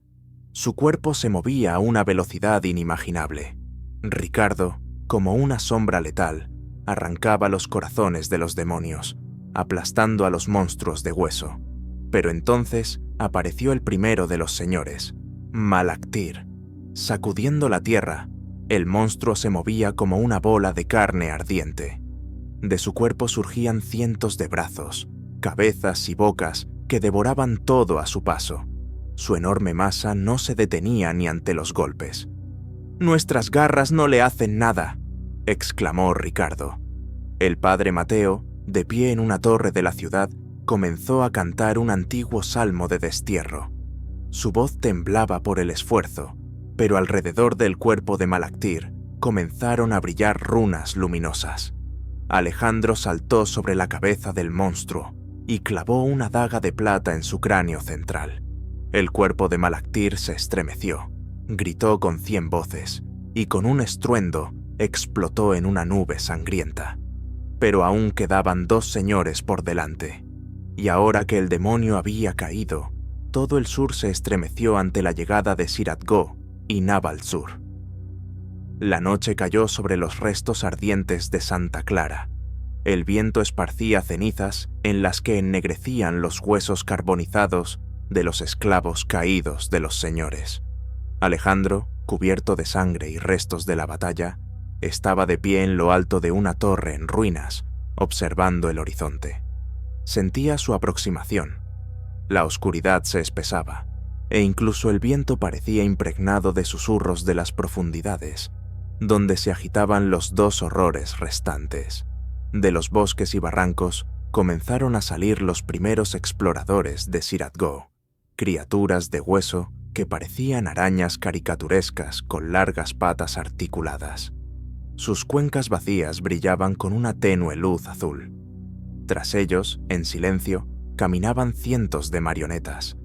Su cuerpo se movía a una velocidad inimaginable. Ricardo, como una sombra letal, arrancaba los corazones de los demonios, aplastando a los monstruos de hueso. Pero entonces apareció el primero de los señores, Malaktir. Sacudiendo la tierra, el monstruo se movía como una bola de carne ardiente. De su cuerpo surgían cientos de brazos, cabezas y bocas que devoraban todo a su paso. Su enorme masa no se detenía ni ante los golpes. «Nuestras garras no le hacen nada», exclamó Ricardo. El padre Mateo, de pie en una torre de la ciudad, comenzó a cantar un antiguo salmo de destierro. Su voz temblaba por el esfuerzo, pero alrededor del cuerpo de Malaktir comenzaron a brillar runas luminosas. Alejandro saltó sobre la cabeza del monstruo y clavó una daga de plata en su cráneo central. El cuerpo de Malaktir se estremeció, gritó con 100 voces y con un estruendo explotó en una nube sangrienta. Pero aún quedaban 2 señores por delante, y ahora que el demonio había caído, todo el sur se estremeció ante la llegada de Sirat-Go y Naval-Sur. La noche cayó sobre los restos ardientes de Santa Clara. El viento esparcía cenizas en las que ennegrecían los huesos carbonizados de los esclavos caídos de los señores. Alejandro, cubierto de sangre y restos de la batalla, estaba de pie en lo alto de una torre en ruinas, observando el horizonte. Sentía su aproximación. La oscuridad se espesaba, e incluso el viento parecía impregnado de susurros de las profundidades, donde se agitaban los 2 horrores restantes. De los bosques y barrancos comenzaron a salir los primeros exploradores de Sirat-Go, criaturas de hueso que parecían arañas caricaturescas con largas patas articuladas. Sus cuencas vacías brillaban con una tenue luz azul. Tras ellos, en silencio, caminaban cientos de marionetas,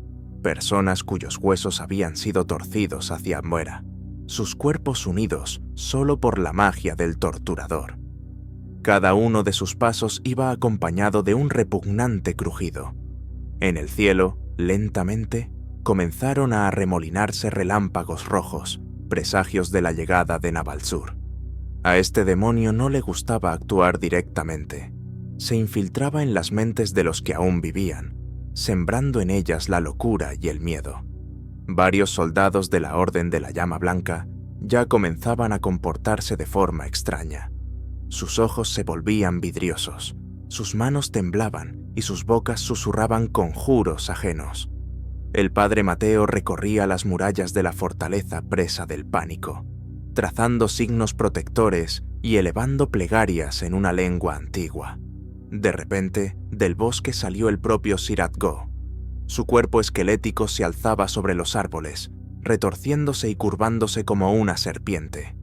personas cuyos huesos habían sido torcidos hacia afuera, sus cuerpos unidos solo por la magia del torturador. Cada uno de sus pasos iba acompañado de un repugnante crujido. En el cielo, lentamente, comenzaron a arremolinarse relámpagos rojos, presagios de la llegada de Naval-Sur. A este demonio no le gustaba actuar directamente. Se infiltraba en las mentes de los que aún vivían, sembrando en ellas la locura y el miedo. Varios soldados de la Orden de la Llama Blanca ya comenzaban a comportarse de forma extraña. Sus ojos se volvían vidriosos, sus manos temblaban y sus bocas susurraban conjuros ajenos. El padre Mateo recorría las murallas de la fortaleza presa del pánico, trazando signos protectores y elevando plegarias en una lengua antigua. De repente, del bosque salió el propio Sirat-Go. Su cuerpo esquelético se alzaba sobre los árboles, retorciéndose y curvándose como una serpiente.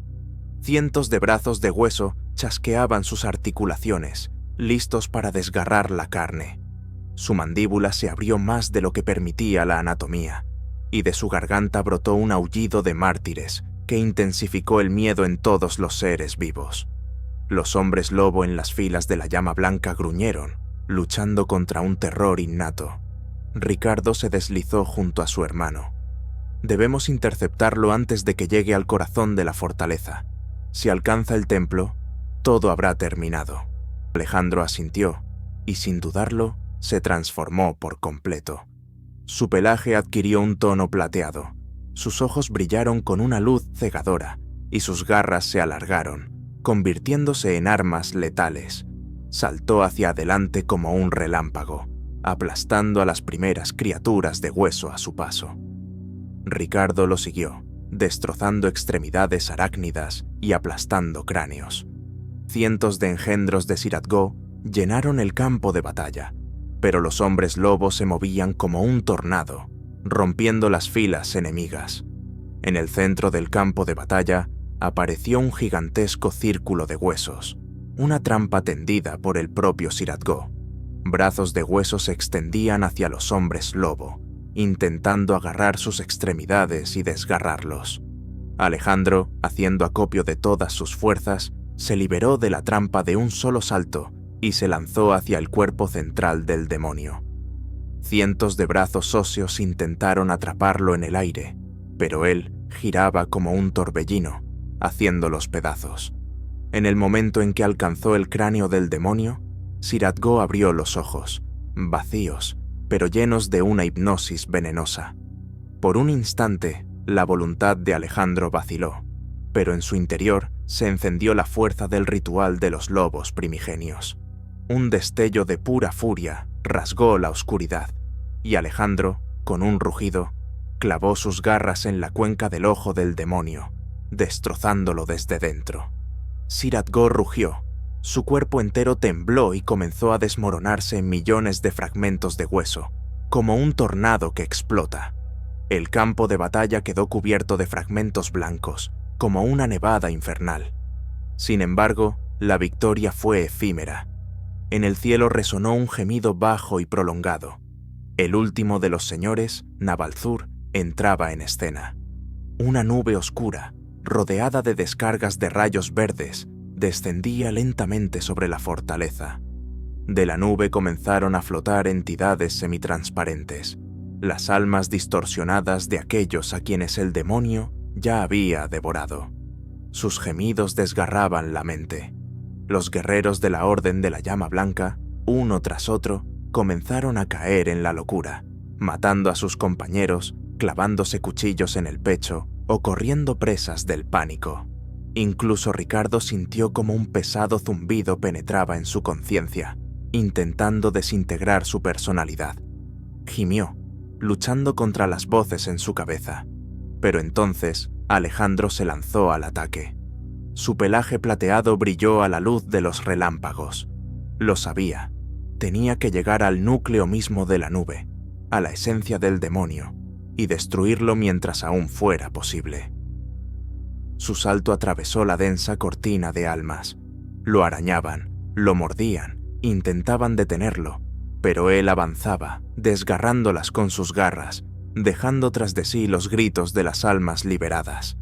Cientos de brazos de hueso chasqueaban sus articulaciones, listos para desgarrar la carne. Su mandíbula se abrió más de lo que permitía la anatomía, y de su garganta brotó un aullido de mártires que intensificó el miedo en todos los seres vivos. Los hombres lobo en las filas de la llama blanca gruñeron, luchando contra un terror innato. Ricardo se deslizó junto a su hermano. Debemos interceptarlo antes de que llegue al corazón de la fortaleza. Si alcanza el templo, todo habrá terminado. Alejandro asintió, y sin dudarlo, se transformó por completo. Su pelaje adquirió un tono plateado, sus ojos brillaron con una luz cegadora, y sus garras se alargaron, convirtiéndose en armas letales. Saltó hacia adelante como un relámpago, aplastando a las primeras criaturas de hueso a su paso. Ricardo lo siguió, destrozando extremidades arácnidas y aplastando cráneos. Cientos de engendros de Sirathgó llenaron el campo de batalla, pero los hombres lobos se movían como un tornado, rompiendo las filas enemigas. En el centro del campo de batalla apareció un gigantesco círculo de huesos, una trampa tendida por el propio Sirathgó. Brazos de hueso se extendían hacia los hombres lobo, intentando agarrar sus extremidades y desgarrarlos. Alejandro, haciendo acopio de todas sus fuerzas, se liberó de la trampa de un solo salto y se lanzó hacia el cuerpo central del demonio. Cientos de brazos óseos intentaron atraparlo en el aire, pero él giraba como un torbellino, haciéndolos pedazos. En el momento en que alcanzó el cráneo del demonio, Sirathgó abrió los ojos, vacíos, pero llenos de una hipnosis venenosa. Por un instante, la voluntad de Alejandro vaciló, pero en su interior se encendió la fuerza del ritual de los lobos primigenios. Un destello de pura furia rasgó la oscuridad, y Alejandro, con un rugido, clavó sus garras en la cuenca del ojo del demonio, destrozándolo desde dentro. Sirathgó rugió, su cuerpo entero tembló y comenzó a desmoronarse en millones de fragmentos de hueso, como un tornado que explota. El campo de batalla quedó cubierto de fragmentos blancos, como una nevada infernal. Sin embargo, la victoria fue efímera. En el cielo resonó un gemido bajo y prolongado. El último de los señores, Nabalzur, entraba en escena. Una nube oscura, rodeada de descargas de rayos verdes, descendía lentamente sobre la fortaleza. De la nube comenzaron a flotar entidades semitransparentes, las almas distorsionadas de aquellos a quienes el demonio ya había devorado. Sus gemidos desgarraban la mente. Los guerreros de la Orden de la Llama Blanca, uno tras otro, comenzaron a caer en la locura, matando a sus compañeros, clavándose cuchillos en el pecho o corriendo presas del pánico. Incluso Ricardo sintió como un pesado zumbido penetraba en su conciencia, intentando desintegrar su personalidad. Gimió, luchando contra las voces en su cabeza. Pero entonces, Alejandro se lanzó al ataque. Su pelaje plateado brilló a la luz de los relámpagos. Lo sabía. Tenía que llegar al núcleo mismo de la nube, a la esencia del demonio, y destruirlo mientras aún fuera posible. Su salto atravesó la densa cortina de almas. Lo arañaban, lo mordían, intentaban detenerlo, pero él avanzaba, desgarrándolas con sus garras, dejando tras de sí los gritos de las almas liberadas.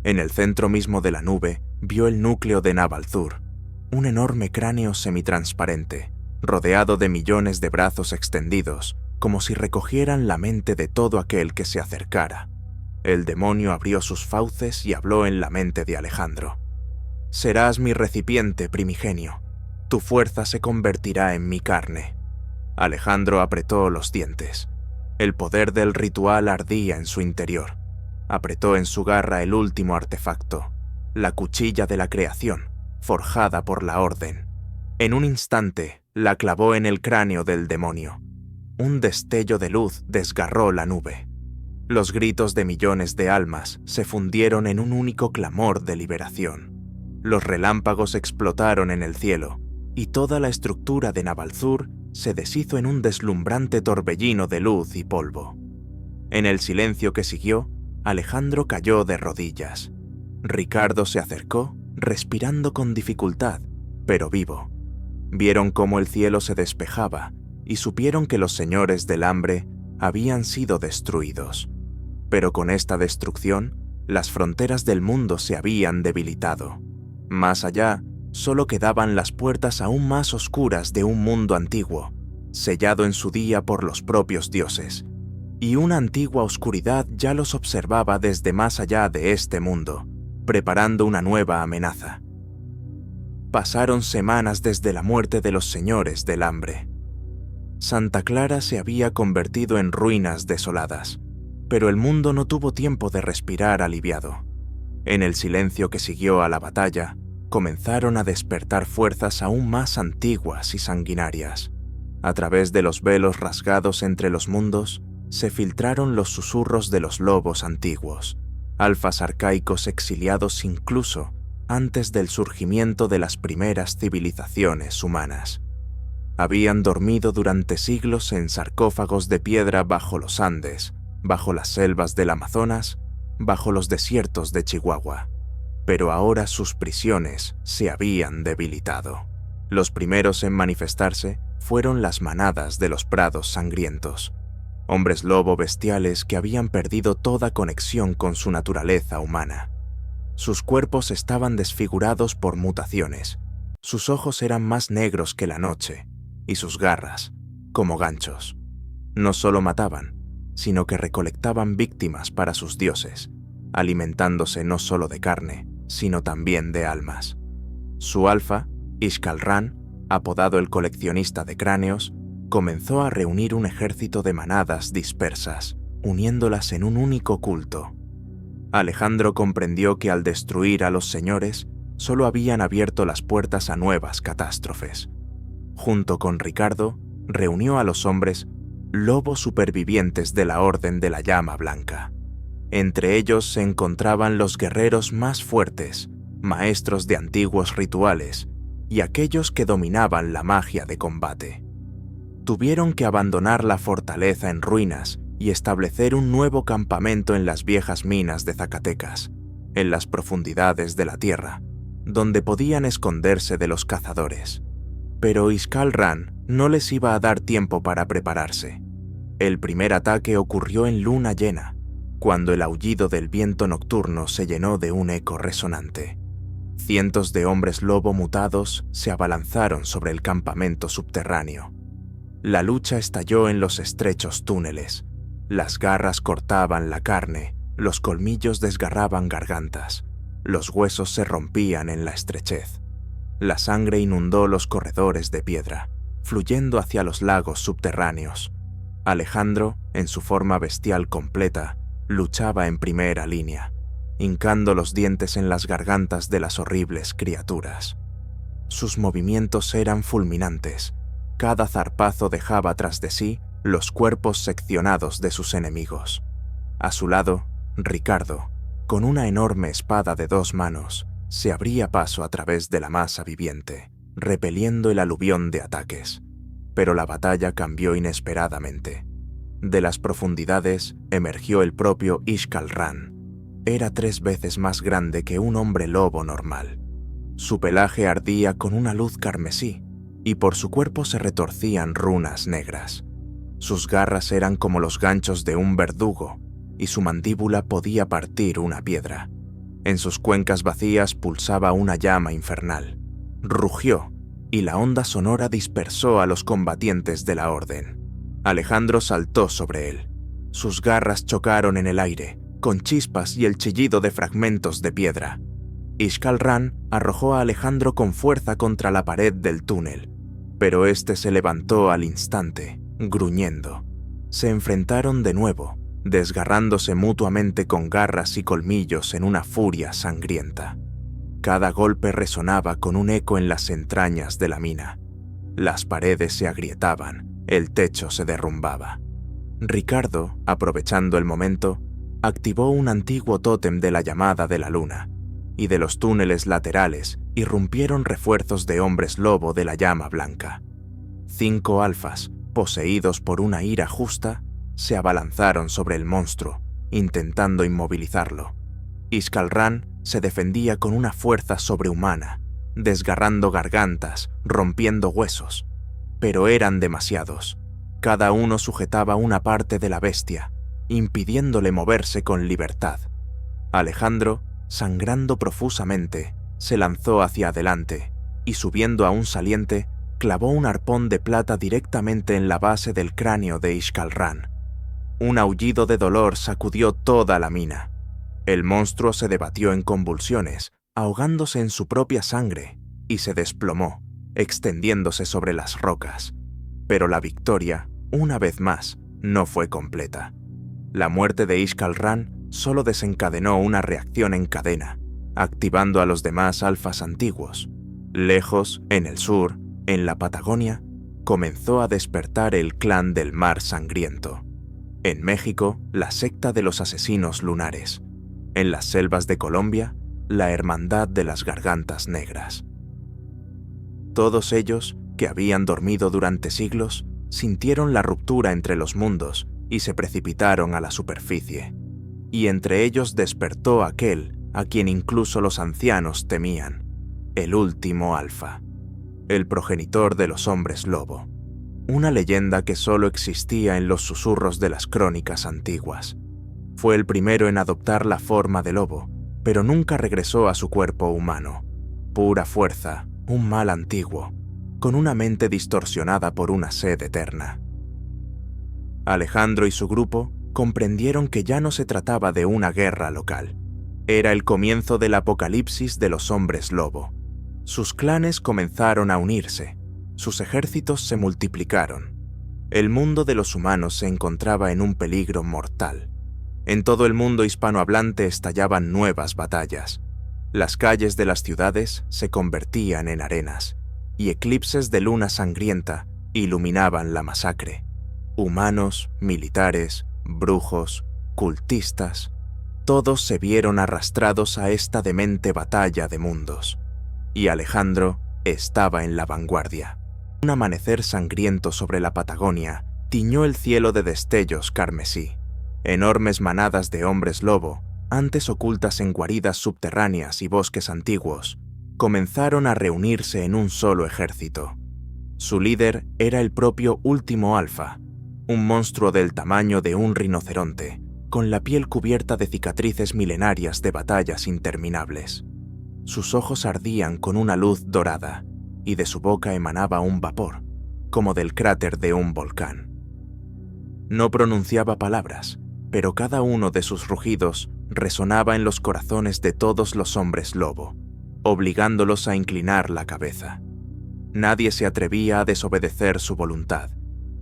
En el centro mismo de la nube vio el núcleo de Nabalzur, un enorme cráneo semitransparente, rodeado de millones de brazos extendidos, como si recogieran la mente de todo aquel que se acercara. El demonio abrió sus fauces y habló en la mente de Alejandro. «Serás mi recipiente primigenio. Tu fuerza se convertirá en mi carne». Alejandro apretó los dientes. El poder del ritual ardía en su interior. Apretó en su garra el último artefacto, la cuchilla de la creación, forjada por la Orden. En un instante, la clavó en el cráneo del demonio. Un destello de luz desgarró la nube. Los gritos de millones de almas se fundieron en un único clamor de liberación. Los relámpagos explotaron en el cielo, y toda la estructura de Nabalzur se deshizo en un deslumbrante torbellino de luz y polvo. En el silencio que siguió, Alejandro cayó de rodillas. Ricardo se acercó, respirando con dificultad, pero vivo. Vieron cómo el cielo se despejaba y supieron que los señores del hambre habían sido destruidos. Pero con esta destrucción, las fronteras del mundo se habían debilitado. Más allá, solo quedaban las puertas aún más oscuras de un mundo antiguo, sellado en su día por los propios dioses, y una antigua oscuridad ya los observaba desde más allá de este mundo, preparando una nueva amenaza. Pasaron semanas desde la muerte de los señores del hambre. Santa Clara se había convertido en ruinas desoladas, pero el mundo no tuvo tiempo de respirar aliviado. En el silencio que siguió a la batalla, comenzaron a despertar fuerzas aún más antiguas y sanguinarias. A través de los velos rasgados entre los mundos, se filtraron los susurros de los lobos antiguos, alfas arcaicos exiliados incluso antes del surgimiento de las primeras civilizaciones humanas. Habían dormido durante siglos en sarcófagos de piedra bajo los Andes, bajo las selvas del Amazonas, bajo los desiertos de Chihuahua. Pero ahora sus prisiones se habían debilitado. Los primeros en manifestarse fueron las manadas de los prados sangrientos, hombres lobo bestiales que habían perdido toda conexión con su naturaleza humana. Sus cuerpos estaban desfigurados por mutaciones, sus ojos eran más negros que la noche, y sus garras, como ganchos. No solo mataban, sino que recolectaban víctimas para sus dioses, alimentándose no solo de carne, sino también de almas. Su alfa, Ixcal-Ran, apodado el coleccionista de cráneos, comenzó a reunir un ejército de manadas dispersas, uniéndolas en un único culto. Alejandro comprendió que al destruir a los señores, solo habían abierto las puertas a nuevas catástrofes. Junto con Ricardo, reunió a los hombres lobos supervivientes de la Orden de la Llama Blanca. Entre ellos se encontraban los guerreros más fuertes, maestros de antiguos rituales, y aquellos que dominaban la magia de combate. Tuvieron que abandonar la fortaleza en ruinas y establecer un nuevo campamento en las viejas minas de Zacatecas, en las profundidades de la tierra, donde podían esconderse de los cazadores. Pero Ixcal-Ran no les iba a dar tiempo para prepararse. El primer ataque ocurrió en luna llena, cuando el aullido del viento nocturno se llenó de un eco resonante. Cientos de hombres lobo mutados se abalanzaron sobre el campamento subterráneo. La lucha estalló en los estrechos túneles. Las garras cortaban la carne, los colmillos desgarraban gargantas, los huesos se rompían en la estrechez. La sangre inundó los corredores de piedra, fluyendo hacia los lagos subterráneos. Alejandro, en su forma bestial completa, luchaba en primera línea, hincando los dientes en las gargantas de las horribles criaturas. Sus movimientos eran fulminantes. Cada zarpazo dejaba tras de sí los cuerpos seccionados de sus enemigos. A su lado, Ricardo, con una enorme espada de 2 manos, se abría paso a través de la masa viviente, repeliendo el aluvión de ataques. Pero la batalla cambió inesperadamente. De las profundidades emergió el propio Ixcal-Ran. Era 3 veces más grande que un hombre lobo normal. Su pelaje ardía con una luz carmesí, y por su cuerpo se retorcían runas negras. Sus garras eran como los ganchos de un verdugo, y su mandíbula podía partir una piedra. En sus cuencas vacías pulsaba una llama infernal. Rugió, y la onda sonora dispersó a los combatientes de la Orden. Alejandro saltó sobre él. Sus garras chocaron en el aire, con chispas y el chillido de fragmentos de piedra. Ixcal-Ran arrojó a Alejandro con fuerza contra la pared del túnel, pero este se levantó al instante, gruñendo. Se enfrentaron de nuevo, desgarrándose mutuamente con garras y colmillos en una furia sangrienta. Cada golpe resonaba con un eco en las entrañas de la mina. Las paredes se agrietaban, el techo se derrumbaba. Ricardo, aprovechando el momento, activó un antiguo tótem de la llamada de la luna, y de los túneles laterales irrumpieron refuerzos de hombres lobo de la llama blanca. 5 alfas, poseídos por una ira justa, se abalanzaron sobre el monstruo, intentando inmovilizarlo. Iskalrán se defendía con una fuerza sobrehumana, desgarrando gargantas, rompiendo huesos. Pero eran demasiados. Cada uno sujetaba una parte de la bestia, impidiéndole moverse con libertad. Alejandro, sangrando profusamente, se lanzó hacia adelante y, subiendo a un saliente, clavó un arpón de plata directamente en la base del cráneo de Iskalrán. Un aullido de dolor sacudió toda la mina. El monstruo se debatió en convulsiones, ahogándose en su propia sangre, y se desplomó, extendiéndose sobre las rocas. Pero la victoria, una vez más, no fue completa. La muerte de Iskalrán solo desencadenó una reacción en cadena, activando a los demás alfas antiguos. Lejos, en el sur, en la Patagonia, comenzó a despertar el clan del Mar Sangriento. En México, la secta de los asesinos lunares. En las selvas de Colombia, la Hermandad de las Gargantas Negras. Todos ellos, que habían dormido durante siglos, sintieron la ruptura entre los mundos y se precipitaron a la superficie. Y entre ellos despertó aquel a quien incluso los ancianos temían, el último Alfa, el progenitor de los hombres lobo, una leyenda que solo existía en los susurros de las crónicas antiguas. Fue el primero en adoptar la forma de lobo, pero nunca regresó a su cuerpo humano. Pura fuerza, un mal antiguo, con una mente distorsionada por una sed eterna. Alejandro y su grupo comprendieron que ya no se trataba de una guerra local. Era el comienzo del apocalipsis de los hombres lobo. Sus clanes comenzaron a unirse, sus ejércitos se multiplicaron. El mundo de los humanos se encontraba en un peligro mortal. En todo el mundo hispanohablante estallaban nuevas batallas. Las calles de las ciudades se convertían en arenas, y eclipses de luna sangrienta iluminaban la masacre. Humanos, militares, brujos, cultistas, todos se vieron arrastrados a esta demente batalla de mundos. Y Alejandro estaba en la vanguardia. Un amanecer sangriento sobre la Patagonia tiñó el cielo de destellos carmesí. Enormes manadas de hombres lobo, antes ocultas en guaridas subterráneas y bosques antiguos, comenzaron a reunirse en un solo ejército. Su líder era el propio último Alfa, un monstruo del tamaño de un rinoceronte, con la piel cubierta de cicatrices milenarias de batallas interminables. Sus ojos ardían con una luz dorada, y de su boca emanaba un vapor, como del cráter de un volcán. No pronunciaba palabras, pero cada uno de sus rugidos resonaba en los corazones de todos los hombres lobo, obligándolos a inclinar la cabeza. Nadie se atrevía a desobedecer su voluntad.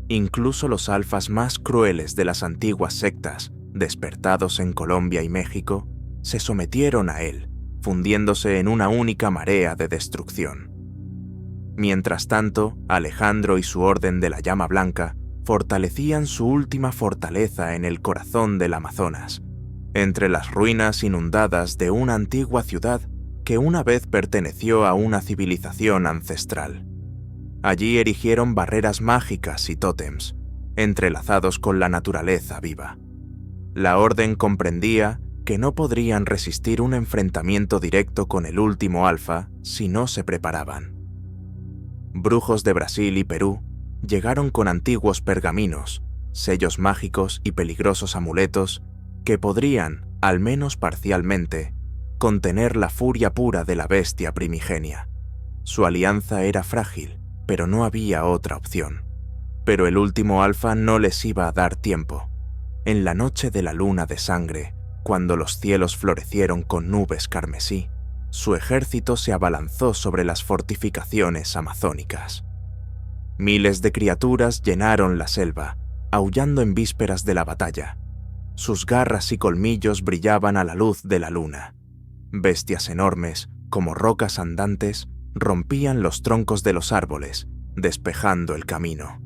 Incluso los alfas más crueles de las antiguas sectas, despertados en Colombia y México, se sometieron a él, fundiéndose en una única marea de destrucción. Mientras tanto, Alejandro y su Orden de la Llama Blanca fortalecían su última fortaleza en el corazón del Amazonas, entre las ruinas inundadas de una antigua ciudad que una vez perteneció a una civilización ancestral. Allí erigieron barreras mágicas y tótems, entrelazados con la naturaleza viva. La Orden comprendía que no podrían resistir un enfrentamiento directo con el último Alfa si no se preparaban. Brujos de Brasil y Perú llegaron con antiguos pergaminos, sellos mágicos y peligrosos amuletos que podrían, al menos parcialmente, contener la furia pura de la bestia primigenia. Su alianza era frágil, pero no había otra opción. Pero el último Alfa no les iba a dar tiempo. En la noche de la luna de sangre, cuando los cielos florecieron con nubes carmesí, su ejército se abalanzó sobre las fortificaciones amazónicas. Miles de criaturas llenaron la selva, aullando en vísperas de la batalla. Sus garras y colmillos brillaban a la luz de la luna. Bestias enormes, como rocas andantes, rompían los troncos de los árboles, despejando el camino.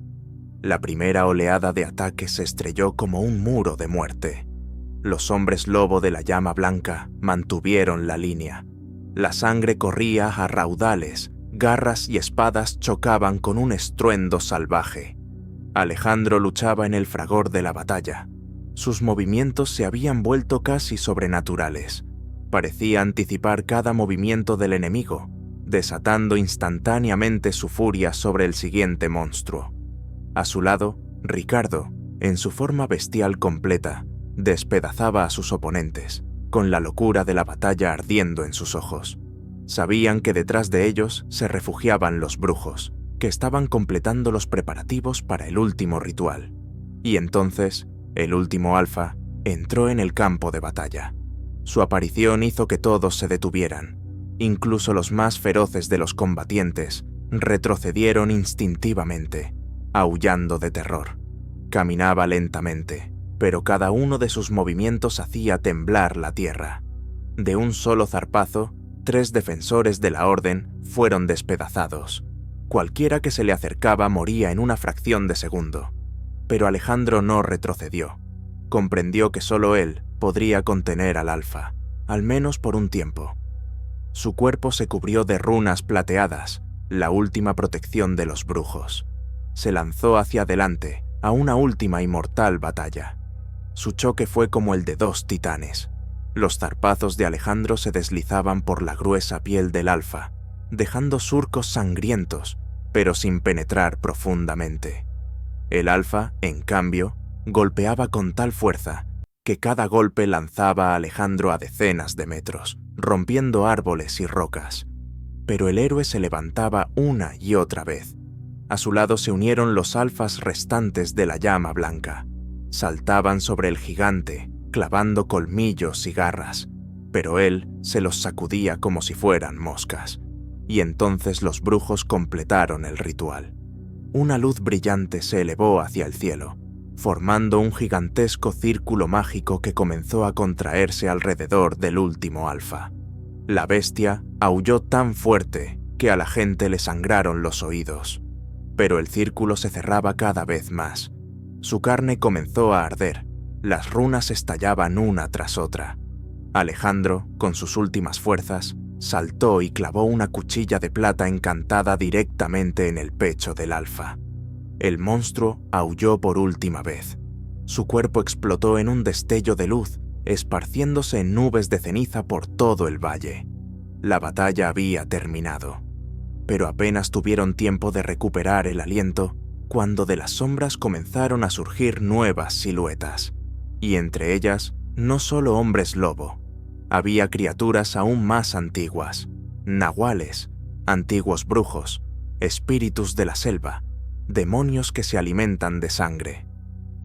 La primera oleada de ataque se estrelló como un muro de muerte. Los hombres lobo de la Llama Blanca mantuvieron la línea. La sangre corría a raudales, garras y espadas chocaban con un estruendo salvaje. Alejandro luchaba en el fragor de la batalla. Sus movimientos se habían vuelto casi sobrenaturales. Parecía anticipar cada movimiento del enemigo, desatando instantáneamente su furia sobre el siguiente monstruo. A su lado, Ricardo, en su forma bestial completa, despedazaba a sus oponentes, con la locura de la batalla ardiendo en sus ojos. Sabían que detrás de ellos se refugiaban los brujos, que estaban completando los preparativos para el último ritual. Y entonces, el último alfa entró en el campo de batalla. Su aparición hizo que todos se detuvieran. Incluso los más feroces de los combatientes retrocedieron instintivamente, aullando de terror. Caminaba lentamente, pero cada uno de sus movimientos hacía temblar la tierra. De un solo zarpazo, 3 defensores de la orden fueron despedazados. Cualquiera que se le acercaba moría en una fracción de segundo. Pero Alejandro no retrocedió. Comprendió que solo él podría contener al alfa, al menos por un tiempo. Su cuerpo se cubrió de runas plateadas, la última protección de los brujos. Se lanzó hacia adelante a una última y mortal batalla. Su choque fue como el de 2 titanes. Los zarpazos de Alejandro se deslizaban por la gruesa piel del alfa, dejando surcos sangrientos, pero sin penetrar profundamente. El alfa, en cambio, golpeaba con tal fuerza que cada golpe lanzaba a Alejandro a decenas de metros, rompiendo árboles y rocas. Pero el héroe se levantaba una y otra vez. A su lado se unieron los alfas restantes de la llama blanca. Saltaban sobre el gigante, clavando colmillos y garras, pero él se los sacudía como si fueran moscas. Y entonces los brujos completaron el ritual. Una luz brillante se elevó hacia el cielo, formando un gigantesco círculo mágico que comenzó a contraerse alrededor del último alfa. La bestia aulló tan fuerte que a la gente le sangraron los oídos. Pero el círculo se cerraba cada vez más. Su carne comenzó a arder, las runas estallaban una tras otra. Alejandro, con sus últimas fuerzas, saltó y clavó una cuchilla de plata encantada directamente en el pecho del alfa. El monstruo aulló por última vez. Su cuerpo explotó en un destello de luz, esparciéndose en nubes de ceniza por todo el valle. La batalla había terminado, pero apenas tuvieron tiempo de recuperar el aliento cuando de las sombras comenzaron a surgir nuevas siluetas, y entre ellas no solo hombres lobo. Había criaturas aún más antiguas, nahuales, antiguos brujos, espíritus de la selva, demonios que se alimentan de sangre.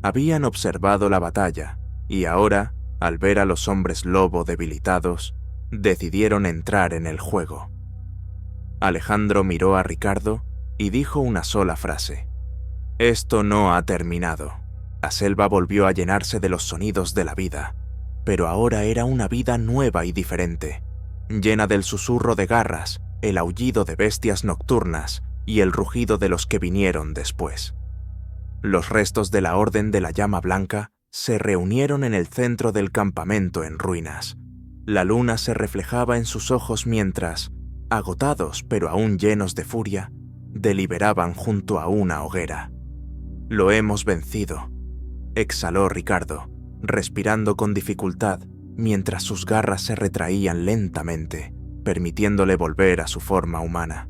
Habían observado la batalla y ahora, al ver a los hombres lobo debilitados, decidieron entrar en el juego. Alejandro miró a Ricardo y dijo una sola frase: «Esto no ha terminado». La selva volvió a llenarse de los sonidos de la vida, pero ahora era una vida nueva y diferente, llena del susurro de garras, el aullido de bestias nocturnas y el rugido de los que vinieron después. Los restos de la Orden de la Llama Blanca se reunieron en el centro del campamento en ruinas. La luna se reflejaba en sus ojos mientras, agotados pero aún llenos de furia, deliberaban junto a una hoguera. «Lo hemos vencido», exhaló Ricardo, respirando con dificultad mientras sus garras se retraían lentamente, permitiéndole volver a su forma humana.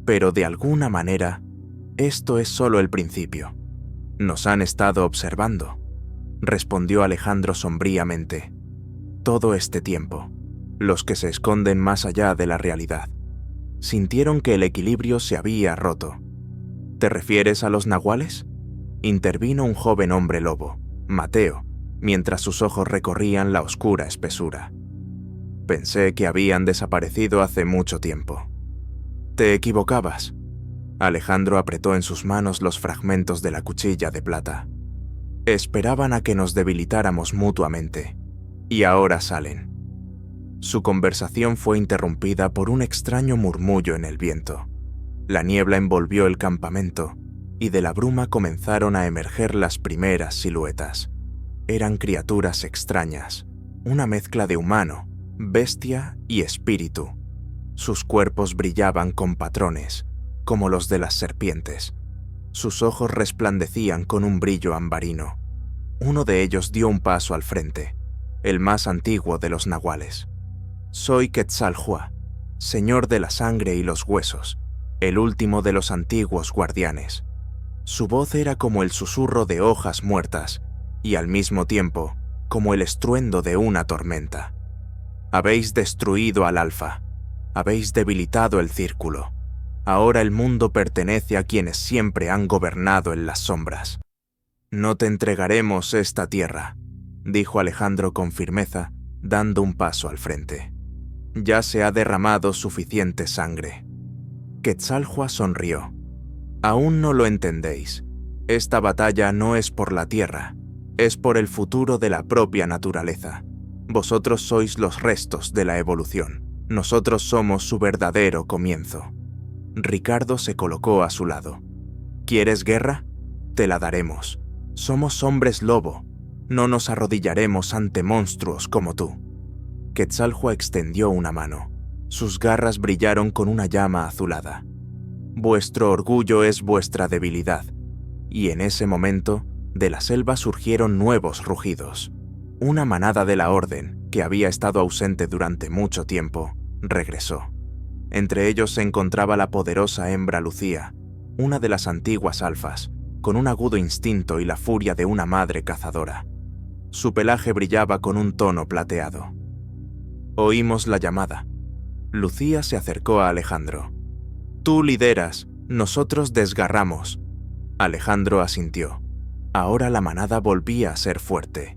«Pero de alguna manera, esto es solo el principio. Nos han estado observando», respondió Alejandro sombríamente. «Todo este tiempo, los que se esconden más allá de la realidad, sintieron que el equilibrio se había roto». «¿Te refieres a los nahuales?», intervino un joven hombre lobo, Mateo, mientras sus ojos recorrían la oscura espesura. «Pensé que habían desaparecido hace mucho tiempo». «Te equivocabas». Alejandro apretó en sus manos los fragmentos de la cuchilla de plata. «Esperaban a que nos debilitáramos mutuamente, y ahora salen». Su conversación fue interrumpida por un extraño murmullo en el viento. La niebla envolvió el campamento, y de la bruma comenzaron a emerger las primeras siluetas. Eran criaturas extrañas, una mezcla de humano, bestia y espíritu. Sus cuerpos brillaban con patrones, como los de las serpientes. Sus ojos resplandecían con un brillo ambarino. Uno de ellos dio un paso al frente, el más antiguo de los nahuales. Soy Quetzalhua, señor de la sangre y los huesos, el último de los antiguos guardianes. Su voz era como el susurro de hojas muertas y al mismo tiempo como el estruendo de una tormenta. Habéis destruido al Alfa, habéis debilitado el Círculo. Ahora el mundo pertenece a quienes siempre han gobernado en las sombras. No te entregaremos esta tierra, dijo Alejandro con firmeza, dando un paso al frente. Ya se ha derramado suficiente sangre. Quetzalhua sonrió. Aún no lo entendéis. Esta batalla no es por la tierra, es por el futuro de la propia naturaleza. Vosotros sois los restos de la evolución. Nosotros somos su verdadero comienzo. Ricardo se colocó a su lado. ¿Quieres guerra? Te la daremos. Somos hombres lobo. No nos arrodillaremos ante monstruos como tú. Quetzalhua extendió una mano. Sus garras brillaron con una llama azulada. Vuestro orgullo es vuestra debilidad. Y en ese momento, de la selva surgieron nuevos rugidos. Una manada de la Orden, que había estado ausente durante mucho tiempo, regresó. Entre ellos se encontraba la poderosa hembra Lucía, una de las antiguas alfas, con un agudo instinto y la furia de una madre cazadora. Su pelaje brillaba con un tono plateado. Oímos la llamada. Lucía se acercó a Alejandro. Tú lideras, nosotros desgarramos. Alejandro asintió. Ahora la manada volvía a ser fuerte,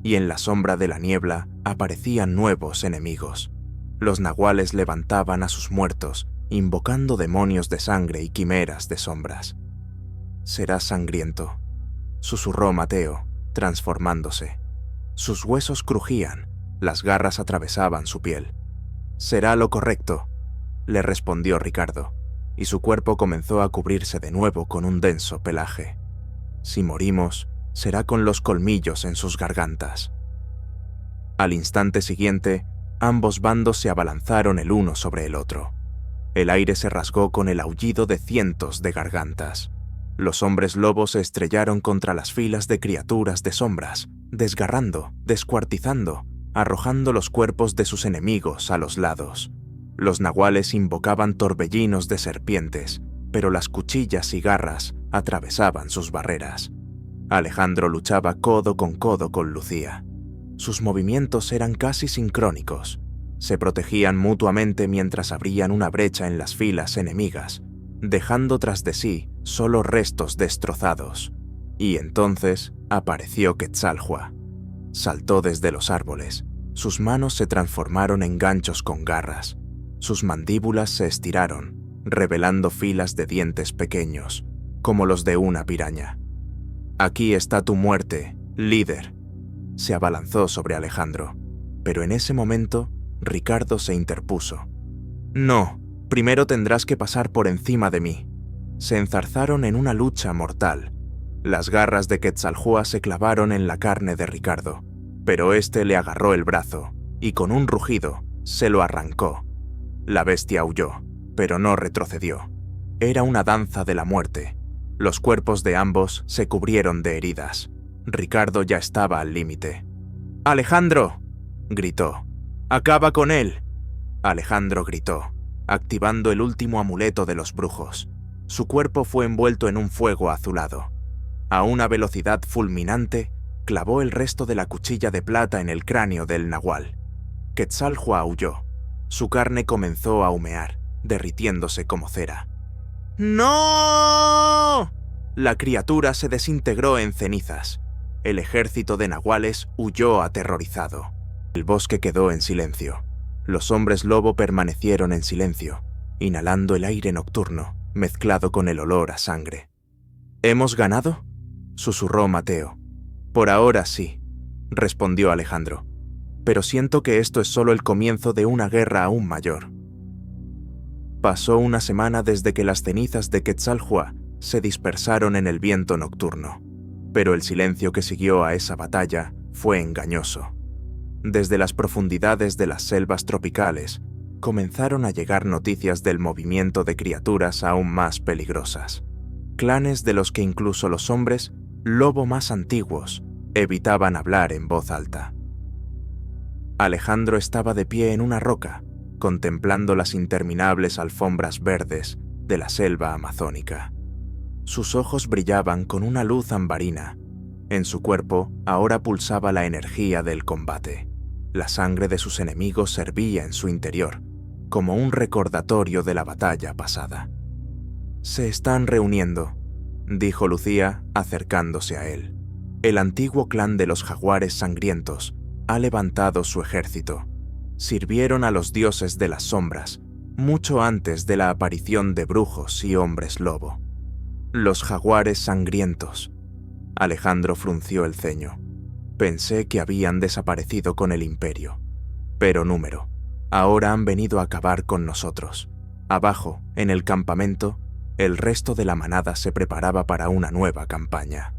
y en la sombra de la niebla aparecían nuevos enemigos. Los nahuales levantaban a sus muertos, invocando demonios de sangre y quimeras de sombras. Serás sangriento, susurró Mateo, transformándose. Sus huesos crujían, las garras atravesaban su piel. Será lo correcto, le respondió Ricardo, y su cuerpo comenzó a cubrirse de nuevo con un denso pelaje. Si morimos, será con los colmillos en sus gargantas. Al instante siguiente, ambos bandos se abalanzaron el uno sobre el otro. El aire se rasgó con el aullido de cientos de gargantas. Los hombres lobos se estrellaron contra las filas de criaturas de sombras, desgarrando, descuartizando, arrojando los cuerpos de sus enemigos a los lados. Los nahuales invocaban torbellinos de serpientes, pero las cuchillas y garras atravesaban sus barreras. Alejandro luchaba codo con Lucía. Sus movimientos eran casi sincrónicos. Se protegían mutuamente mientras abrían una brecha en las filas enemigas, dejando tras de sí solo restos destrozados. Y entonces apareció Quetzalhua. Saltó desde los árboles. Sus manos se transformaron en ganchos con garras. Sus mandíbulas se estiraron, revelando filas de dientes pequeños, como los de una piraña. Aquí está tu muerte, líder. Se abalanzó sobre Alejandro, pero en ese momento Ricardo se interpuso. No, primero tendrás que pasar por encima de mí. Se enzarzaron en una lucha mortal. Las garras de Quetzalhua se clavaron en la carne de Ricardo, pero éste le agarró el brazo y con un rugido se lo arrancó. La bestia huyó, pero no retrocedió. Era una danza de la muerte. Los cuerpos de ambos se cubrieron de heridas. Ricardo ya estaba al límite. ¡Alejandro!, gritó. ¡Acaba con él! Alejandro gritó, activando el último amuleto de los brujos. Su cuerpo fue envuelto en un fuego azulado. A una velocidad fulminante, clavó el resto de la cuchilla de plata en el cráneo del nahual. Quetzalhua huyó. Su carne comenzó a humear, derritiéndose como cera. ¡No! La criatura se desintegró en cenizas. El ejército de nahuales huyó aterrorizado. El bosque quedó en silencio. Los hombres lobo permanecieron en silencio, inhalando el aire nocturno, mezclado con el olor a sangre. ¿Hemos ganado?, susurró Mateo. Por ahora sí, respondió Alejandro, pero siento que esto es solo el comienzo de una guerra aún mayor. Pasó una semana desde que las cenizas de Quetzalhua se dispersaron en el viento nocturno, pero el silencio que siguió a esa batalla fue engañoso. Desde las profundidades de las selvas tropicales comenzaron a llegar noticias del movimiento de criaturas aún más peligrosas. Clanes de los que incluso los hombres lobo más antiguos Evitaban hablar en voz alta. Alejandro estaba de pie en una roca, contemplando las interminables alfombras verdes de la selva amazónica. Sus ojos brillaban con una luz ambarina. En su cuerpo ahora pulsaba la energía del combate. La sangre de sus enemigos hervía en su interior, como un recordatorio de la batalla pasada. «Se están reuniendo», dijo Lucía, acercándose a él. «El antiguo clan de los jaguares sangrientos ha levantado su ejército. Sirvieron a los dioses de las sombras, mucho antes de la aparición de brujos y hombres lobo. Los jaguares sangrientos». Alejandro frunció el ceño. «Pensé que habían desaparecido con el imperio. Pero número. Ahora han venido a acabar con nosotros. Abajo, en el campamento, el resto de la manada se preparaba para una nueva campaña.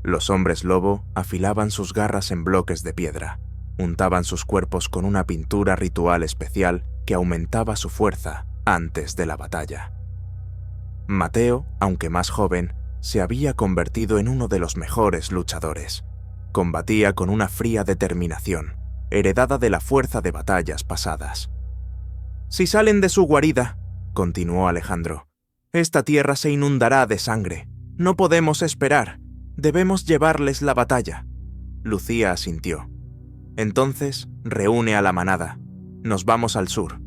Los hombres lobo afilaban sus garras en bloques de piedra, untaban sus cuerpos con una pintura ritual especial que aumentaba su fuerza antes de la batalla. Mateo, aunque más joven, se había convertido en uno de los mejores luchadores. Combatía con una fría determinación, heredada de la fuerza de batallas pasadas. «Si salen de su guarida», continuó Alejandro, «esta tierra se inundará de sangre. No podemos esperar. Debemos llevarles la batalla». Lucía asintió. «Entonces, reúne a la manada. Nos vamos al sur,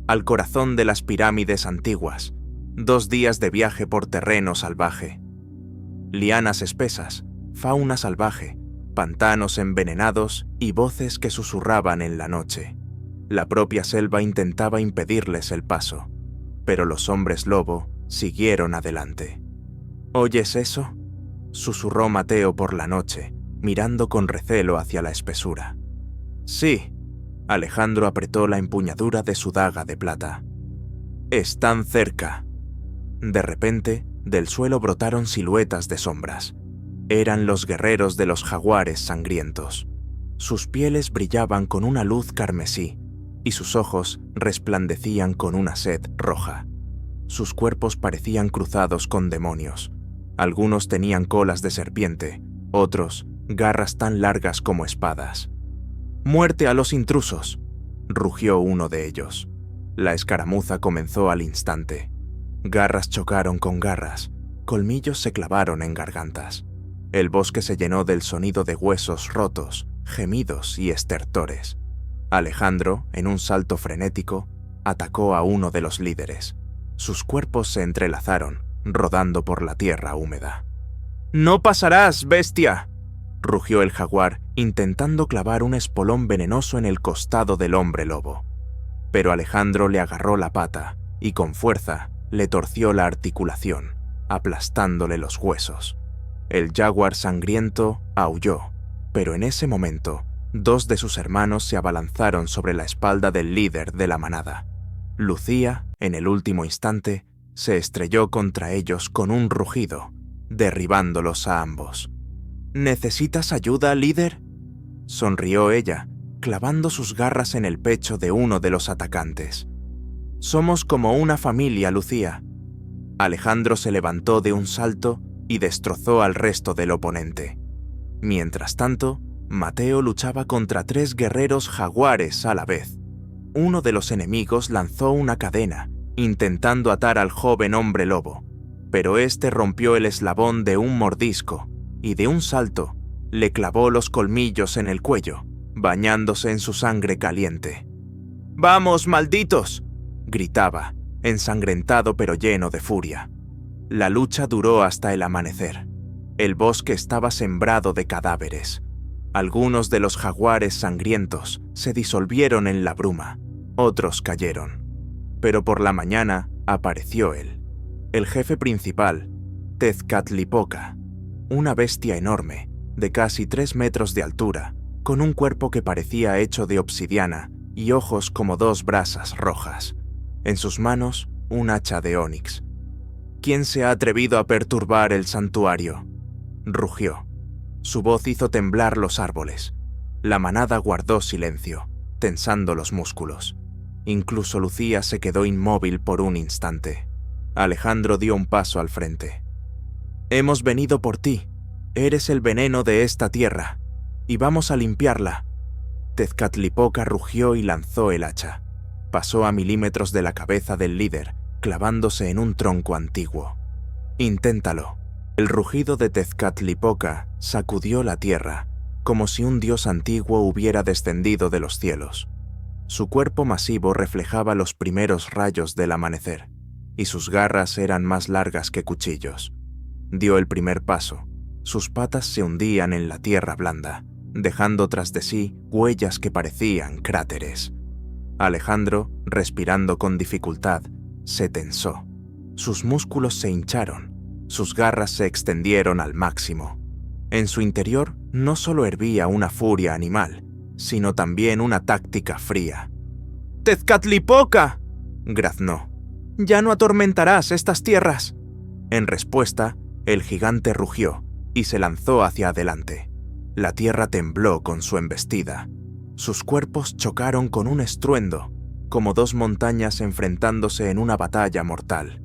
al corazón de las pirámides antiguas. 2 días de viaje por terreno salvaje. Lianas espesas, fauna salvaje, pantanos envenenados y voces que susurraban en la noche. La propia selva intentaba impedirles el paso, pero los hombres lobo siguieron adelante». «¿Oyes eso?», susurró Mateo por la noche, mirando con recelo hacia la espesura. «Sí», Alejandro apretó la empuñadura de su daga de plata. «Están cerca». De repente, del suelo brotaron siluetas de sombras. Eran los guerreros de los jaguares sangrientos. Sus pieles brillaban con una luz carmesí y sus ojos resplandecían con una sed roja. Sus cuerpos parecían cruzados con demonios. Algunos tenían colas de serpiente, otros garras tan largas como espadas. «¡Muerte a los intrusos!», rugió uno de ellos. La escaramuza comenzó al instante. Garras chocaron con garras, colmillos se clavaron en gargantas. El bosque se llenó del sonido de huesos rotos, gemidos y estertores. Alejandro, en un salto frenético, atacó a uno de los líderes. Sus cuerpos se entrelazaron, rodando por la tierra húmeda. «¡No pasarás, bestia!», rugió el jaguar, intentando clavar un espolón venenoso en el costado del hombre lobo. Pero Alejandro le agarró la pata y con fuerza le torció la articulación, aplastándole los huesos. El jaguar sangriento aulló, pero en ese momento, 2 de sus hermanos se abalanzaron sobre la espalda del líder de la manada. Lucía, en el último instante, se estrelló contra ellos con un rugido, derribándolos a ambos. «¿Necesitas ayuda, líder?», sonrió ella, clavando sus garras en el pecho de uno de los atacantes. «Somos como una familia, Lucía». Alejandro se levantó de un salto y destrozó al resto del oponente. Mientras tanto, Mateo luchaba contra 3 guerreros jaguares a la vez. Uno de los enemigos lanzó una cadena, intentando atar al joven hombre lobo, pero este rompió el eslabón de un mordisco y de un salto le clavó los colmillos en el cuello, bañándose en su sangre caliente. «¡Vamos, malditos!», gritaba, ensangrentado pero lleno de furia. La lucha duró hasta el amanecer. El bosque estaba sembrado de cadáveres. Algunos de los jaguares sangrientos se disolvieron en la bruma, otros cayeron. Pero por la mañana apareció él, el jefe principal, Tezcatlipoca, una bestia enorme, de casi 3 metros de altura, con un cuerpo que parecía hecho de obsidiana y ojos como 2 brasas rojas. En sus manos, un hacha de ónix. «¿Quién se ha atrevido a perturbar el santuario?», rugió. Su voz hizo temblar los árboles. La manada guardó silencio, tensando los músculos. Incluso Lucía se quedó inmóvil por un instante. Alejandro dio un paso al frente. «Hemos venido por ti. Eres el veneno de esta tierra. y vamos a limpiarla. Tezcatlipoca rugió y lanzó el hacha. Pasó a milímetros de la cabeza del líder, clavándose en un tronco antiguo. Inténtalo. El rugido de Tezcatlipoca sacudió la tierra, como si un dios antiguo hubiera descendido de los cielos. Su cuerpo masivo reflejaba los primeros rayos del amanecer, y sus garras eran más largas que cuchillos. Dio el primer paso. Sus patas se hundían en la tierra blanda, dejando tras de sí huellas que parecían cráteres. Alejandro, respirando con dificultad, se tensó. Sus músculos se hincharon, sus garras se extendieron al máximo. En su interior no solo hervía una furia animal, sino también una táctica fría. ¡Tezcatlipoca!, graznó. «¡Ya no atormentarás estas tierras!». En respuesta, el gigante rugió y se lanzó hacia adelante. La tierra tembló con su embestida. Sus cuerpos chocaron con un estruendo, como dos montañas enfrentándose en una batalla mortal.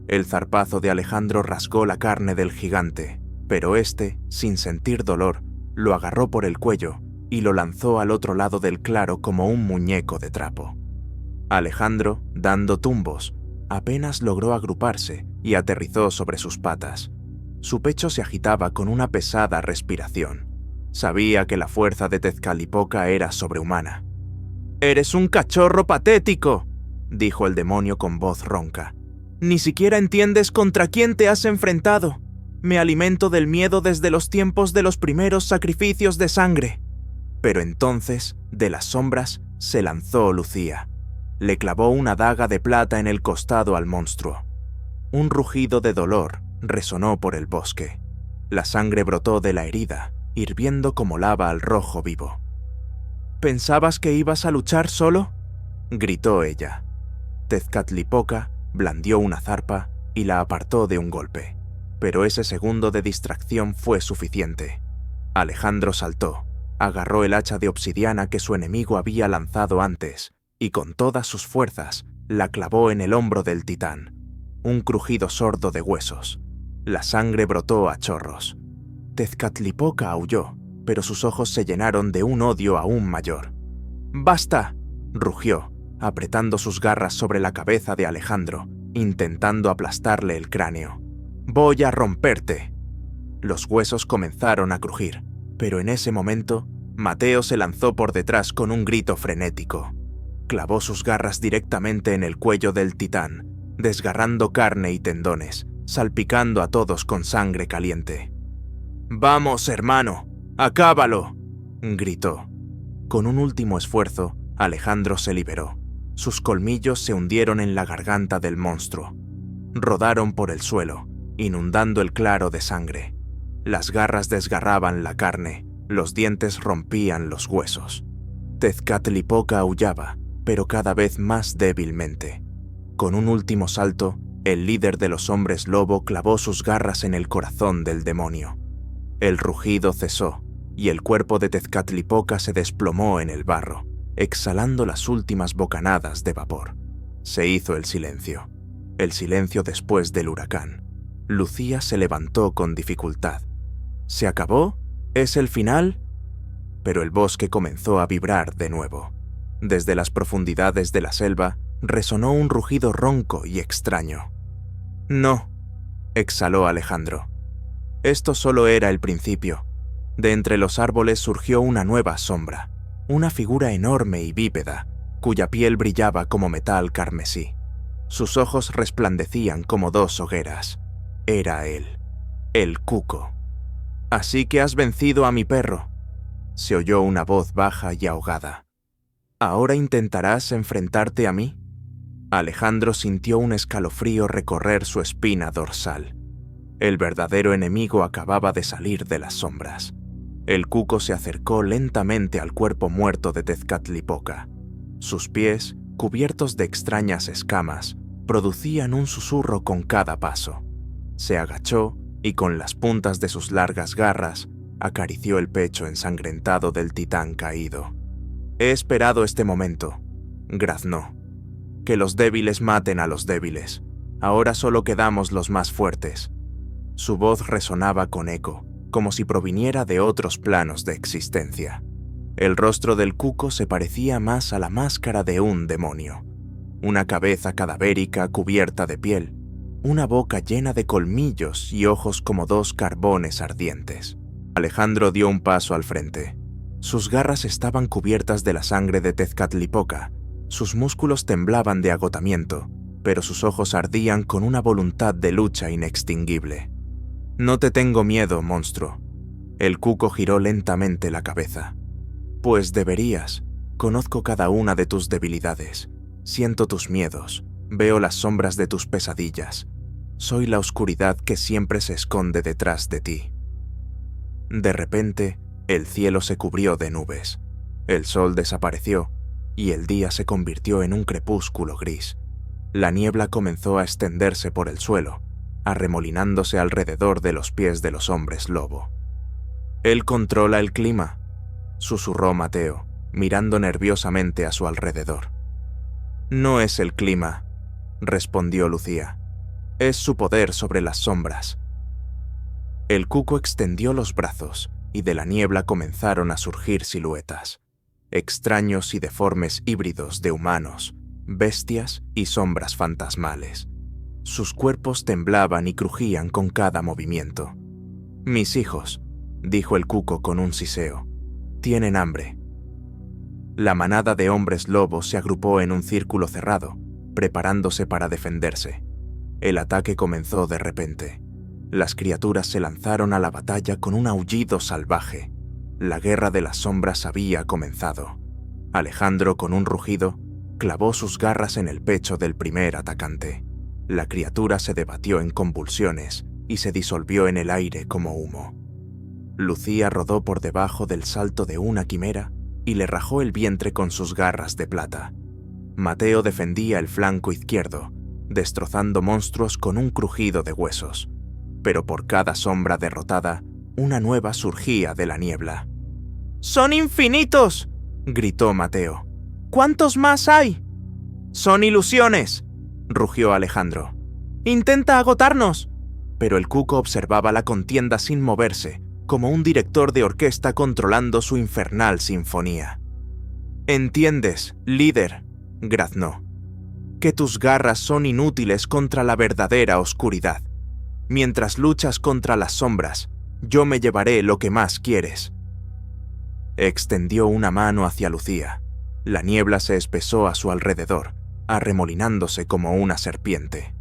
El zarpazo de Alejandro rasgó la carne del gigante, pero éste, sin sentir dolor, lo agarró por el cuello y lo lanzó al otro lado del claro como un muñeco de trapo. Alejandro, dando tumbos, apenas logró agruparse y aterrizó sobre sus patas. Su pecho se agitaba con una pesada respiración. Sabía que la fuerza de Tezcatlipoca era sobrehumana. «¡Eres un cachorro patético!», dijo el demonio con voz ronca. «Ni siquiera entiendes contra quién te has enfrentado. Me alimento del miedo desde los tiempos de los primeros sacrificios de sangre». Pero entonces, de las sombras, se lanzó Lucía. Le clavó una daga de plata en el costado al monstruo. Un rugido de dolor resonó por el bosque. La sangre brotó de la herida, hirviendo como lava al rojo vivo. «¿Pensabas que ibas a luchar solo?», gritó ella. Tezcatlipoca blandió una zarpa y la apartó de un golpe, pero ese segundo de distracción fue suficiente. Alejandro saltó, agarró el hacha de obsidiana que su enemigo había lanzado antes y con todas sus fuerzas la clavó en el hombro del titán. Un crujido sordo de huesos. La sangre brotó a chorros. Tezcatlipoca aulló, pero sus ojos se llenaron de un odio aún mayor. «¡Basta!», rugió, apretando sus garras sobre la cabeza de Alejandro, intentando aplastarle el cráneo. «¡Voy a romperte!». Los huesos comenzaron a crujir, pero en ese momento, Mateo se lanzó por detrás con un grito frenético. Clavó sus garras directamente en el cuello del titán, desgarrando carne y tendones, salpicando a todos con sangre caliente. «¡Vamos, hermano! ¡Acábalo!», gritó. Con un último esfuerzo, Alejandro se liberó. Sus colmillos se hundieron en la garganta del monstruo. Rodaron por el suelo, inundando el claro de sangre. Las garras desgarraban la carne, los dientes rompían los huesos. Tezcatlipoca aullaba, pero cada vez más débilmente. Con un último salto, el líder de los hombres lobo clavó sus garras en el corazón del demonio. El rugido cesó, y el cuerpo de Tezcatlipoca se desplomó en el barro, exhalando las últimas bocanadas de vapor. Se hizo el silencio después del huracán. Lucía se levantó con dificultad. ¿Se acabó? ¿Es el final? Pero el bosque comenzó a vibrar de nuevo. Desde las profundidades de la selva resonó un rugido ronco y extraño. «No», exhaló Alejandro. Esto solo era el principio. De entre los árboles surgió una nueva sombra, una figura enorme y bípeda, cuya piel brillaba como metal carmesí. Sus ojos resplandecían como dos hogueras. Era él, el Cuco. «Así que has vencido a mi perro», se oyó una voz baja y ahogada. «¿Ahora intentarás enfrentarte a mí?». Alejandro sintió un escalofrío recorrer su espina dorsal. El verdadero enemigo acababa de salir de las sombras. El Cuco se acercó lentamente al cuerpo muerto de Tezcatlipoca. Sus pies, cubiertos de extrañas escamas, producían un susurro con cada paso. Se agachó y con las puntas de sus largas garras acarició el pecho ensangrentado del titán caído. «He esperado este momento», graznó. «Que los débiles maten a los débiles. Ahora solo quedamos los más fuertes». Su voz resonaba con eco, como si proviniera de otros planos de existencia. El rostro del cuco se parecía más a la máscara de un demonio. Una cabeza cadavérica cubierta de piel, una boca llena de colmillos y ojos como dos carbones ardientes. Alejandro dio un paso al frente. Sus garras estaban cubiertas de la sangre de Tezcatlipoca, sus músculos temblaban de agotamiento, pero sus ojos ardían con una voluntad de lucha inextinguible. «No te tengo miedo, monstruo». El cuco giró lentamente la cabeza. «Pues deberías. Conozco cada una de tus debilidades. Siento tus miedos. Veo las sombras de tus pesadillas. Soy la oscuridad que siempre se esconde detrás de ti». De repente, el cielo se cubrió de nubes. El sol desapareció y el día se convirtió en un crepúsculo gris. La niebla comenzó a extenderse por el suelo, arremolinándose alrededor de los pies de los hombres lobo. «Él controla el clima», susurró Mateo, mirando nerviosamente a su alrededor. «No es el clima», respondió Lucía. «Es su poder sobre las sombras». El cuco extendió los brazos y de la niebla comenzaron a surgir siluetas, extraños y deformes híbridos de humanos, bestias y sombras fantasmales. Sus cuerpos temblaban y crujían con cada movimiento. «Mis hijos», dijo el cuco con un siseo, «tienen hambre». La manada de hombres lobos se agrupó en un círculo cerrado, preparándose para defenderse. El ataque comenzó de repente. Las criaturas se lanzaron a la batalla con un aullido salvaje. La guerra de las sombras había comenzado. Alejandro, con un rugido, clavó sus garras en el pecho del primer atacante. La criatura se debatió en convulsiones y se disolvió en el aire como humo. Lucía rodó por debajo del salto de una quimera y le rajó el vientre con sus garras de plata. Mateo defendía el flanco izquierdo, destrozando monstruos con un crujido de huesos. Pero por cada sombra derrotada, una nueva surgía de la niebla. «¡Son infinitos!», gritó Mateo. «¿Cuántos más hay?». «Son ilusiones», rugió Alejandro. «Intenta agotarnos». Pero el cuco observaba la contienda sin moverse, como un director de orquesta controlando su infernal sinfonía. «¿Entiendes, líder?», graznó. «Que tus garras son inútiles contra la verdadera oscuridad. Mientras luchas contra las sombras, yo me llevaré lo que más quieres». Extendió una mano hacia Lucía. La niebla se espesó a su alrededor, arremolinándose como una serpiente.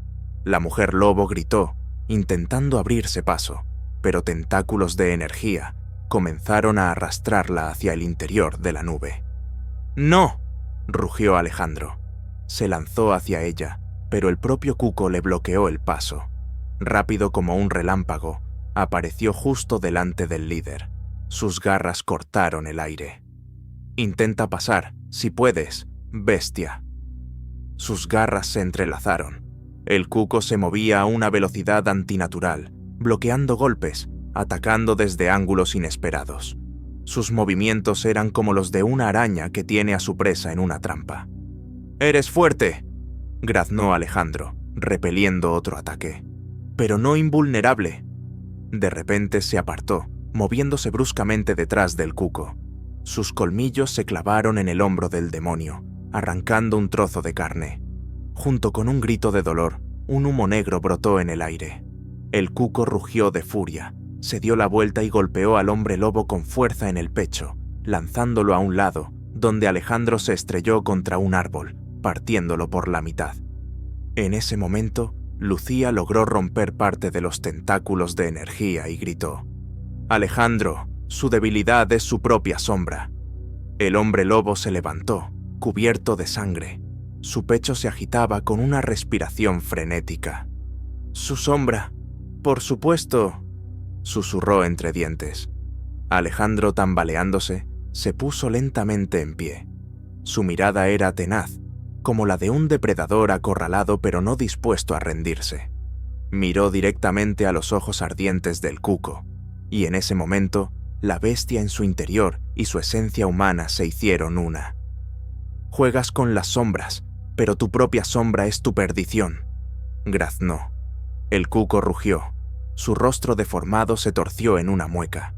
La mujer lobo gritó, intentando abrirse paso, pero tentáculos de energía comenzaron a arrastrarla hacia el interior de la nube. «¡No!», rugió Alejandro. Se lanzó hacia ella, pero el propio cuco le bloqueó el paso. Rápido como un relámpago, apareció justo delante del líder. Sus garras cortaron el aire. «Intenta pasar, si puedes, bestia». Sus garras se entrelazaron. El cuco se movía a una velocidad antinatural, bloqueando golpes, atacando desde ángulos inesperados. Sus movimientos eran como los de una araña que tiene a su presa en una trampa. «¡Eres fuerte!», graznó Alejandro, repeliendo otro ataque. «Pero no invulnerable». De repente se apartó, moviéndose bruscamente detrás del cuco. Sus colmillos se clavaron en el hombro del demonio, arrancando un trozo de carne. Junto con un grito de dolor, un humo negro brotó en el aire. El cuco rugió de furia, se dio la vuelta y golpeó al hombre lobo con fuerza en el pecho, lanzándolo a un lado, donde Alejandro se estrelló contra un árbol, partiéndolo por la mitad. En ese momento, Lucía logró romper parte de los tentáculos de energía y gritó: «Alejandro, su debilidad es su propia sombra». El hombre lobo se levantó, cubierto de sangre. Su pecho se agitaba con una respiración frenética. «Su sombra, por supuesto», susurró entre dientes. Alejandro, tambaleándose, se puso lentamente en pie. Su mirada era tenaz, como la de un depredador acorralado pero no dispuesto a rendirse. Miró directamente a los ojos ardientes del cuco, y en ese momento, la bestia en su interior y su esencia humana se hicieron una. «Juegas con las sombras, pero tu propia sombra es tu perdición», graznó. El cuco rugió. Su rostro deformado se torció en una mueca.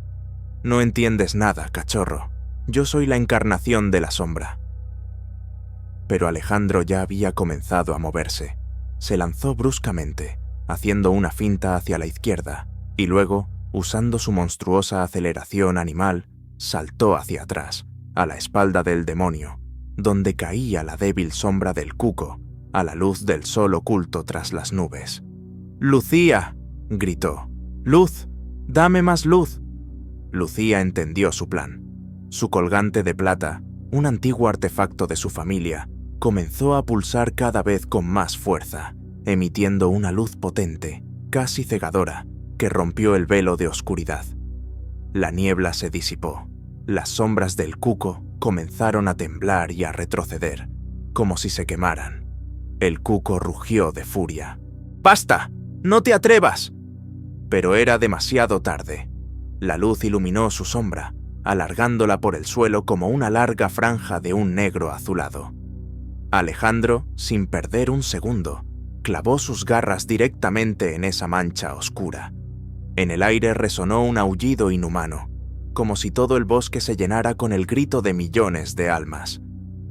«No entiendes nada, cachorro. Yo soy la encarnación de la sombra». Pero Alejandro ya había comenzado a moverse. Se lanzó bruscamente, haciendo una finta hacia la izquierda, y luego, usando su monstruosa aceleración animal, saltó hacia atrás, a la espalda del demonio, donde caía la débil sombra del cuco, a la luz del sol oculto tras las nubes. «¡Lucía!», gritó. «¡Luz! ¡Dame más luz!». Lucía entendió su plan. Su colgante de plata, un antiguo artefacto de su familia, comenzó a pulsar cada vez con más fuerza, emitiendo una luz potente, casi cegadora, que rompió el velo de oscuridad. La niebla se disipó. Las sombras del cuco comenzaron a temblar y a retroceder, como si se quemaran. El cuco rugió de furia. «¡Basta! ¡No te atrevas!». Pero era demasiado tarde. La luz iluminó su sombra, alargándola por el suelo como una larga franja de un negro azulado. Alejandro, sin perder un segundo, clavó sus garras directamente en esa mancha oscura. En el aire resonó un aullido inhumano, como si todo el bosque se llenara con el grito de millones de almas.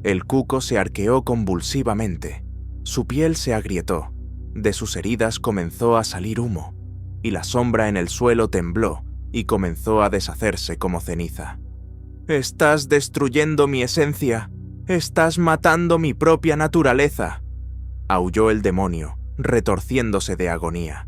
El cuco se arqueó convulsivamente. Su piel se agrietó. De sus heridas comenzó a salir humo, y la sombra en el suelo tembló y comenzó a deshacerse como ceniza. «Estás destruyendo mi esencia. Estás matando mi propia naturaleza», aulló el demonio, retorciéndose de agonía.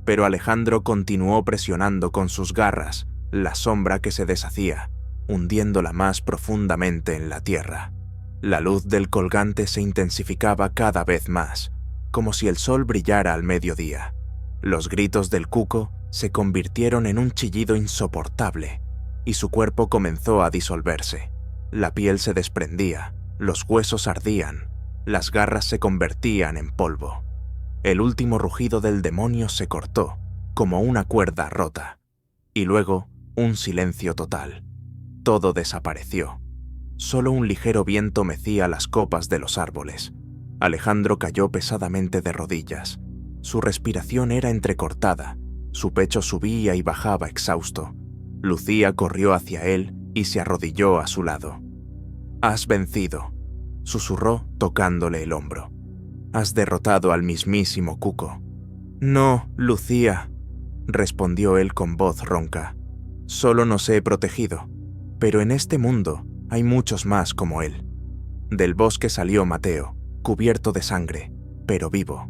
Pero Alejandro continuó presionando con sus garras la sombra que se deshacía, hundiéndola más profundamente en la tierra. La luz del colgante se intensificaba cada vez más, como si el sol brillara al mediodía. Los gritos del cuco se convirtieron en un chillido insoportable, y su cuerpo comenzó a disolverse. La piel se desprendía, los huesos ardían, las garras se convertían en polvo. El último rugido del demonio se cortó, como una cuerda rota, y luego un silencio total. Todo desapareció. Solo un ligero viento mecía las copas de los árboles. Alejandro cayó pesadamente de rodillas. Su respiración era entrecortada, su pecho subía y bajaba exhausto. Lucía corrió hacia él y se arrodilló a su lado. «Has vencido», susurró tocándole el hombro. «Has derrotado al mismísimo cuco». «No, Lucía», respondió él con voz ronca. «Solo nos he protegido, pero en este mundo hay muchos más como él». Del bosque salió Mateo, cubierto de sangre, pero vivo.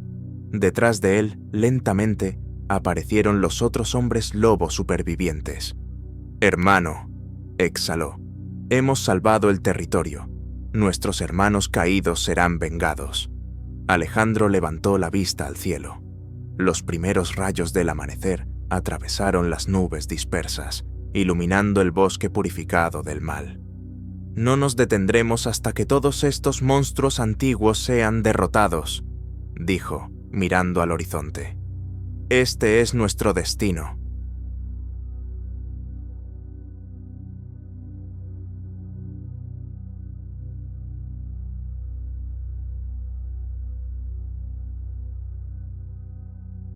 Detrás de él, lentamente, aparecieron los otros hombres lobo supervivientes. «Hermano», exhaló, «hemos salvado el territorio. Nuestros hermanos caídos serán vengados». Alejandro levantó la vista al cielo. Los primeros rayos del amanecer atravesaron las nubes dispersas, iluminando el bosque purificado del mal. «No nos detendremos hasta que todos estos monstruos antiguos sean derrotados», dijo, mirando al horizonte. «Este es nuestro destino».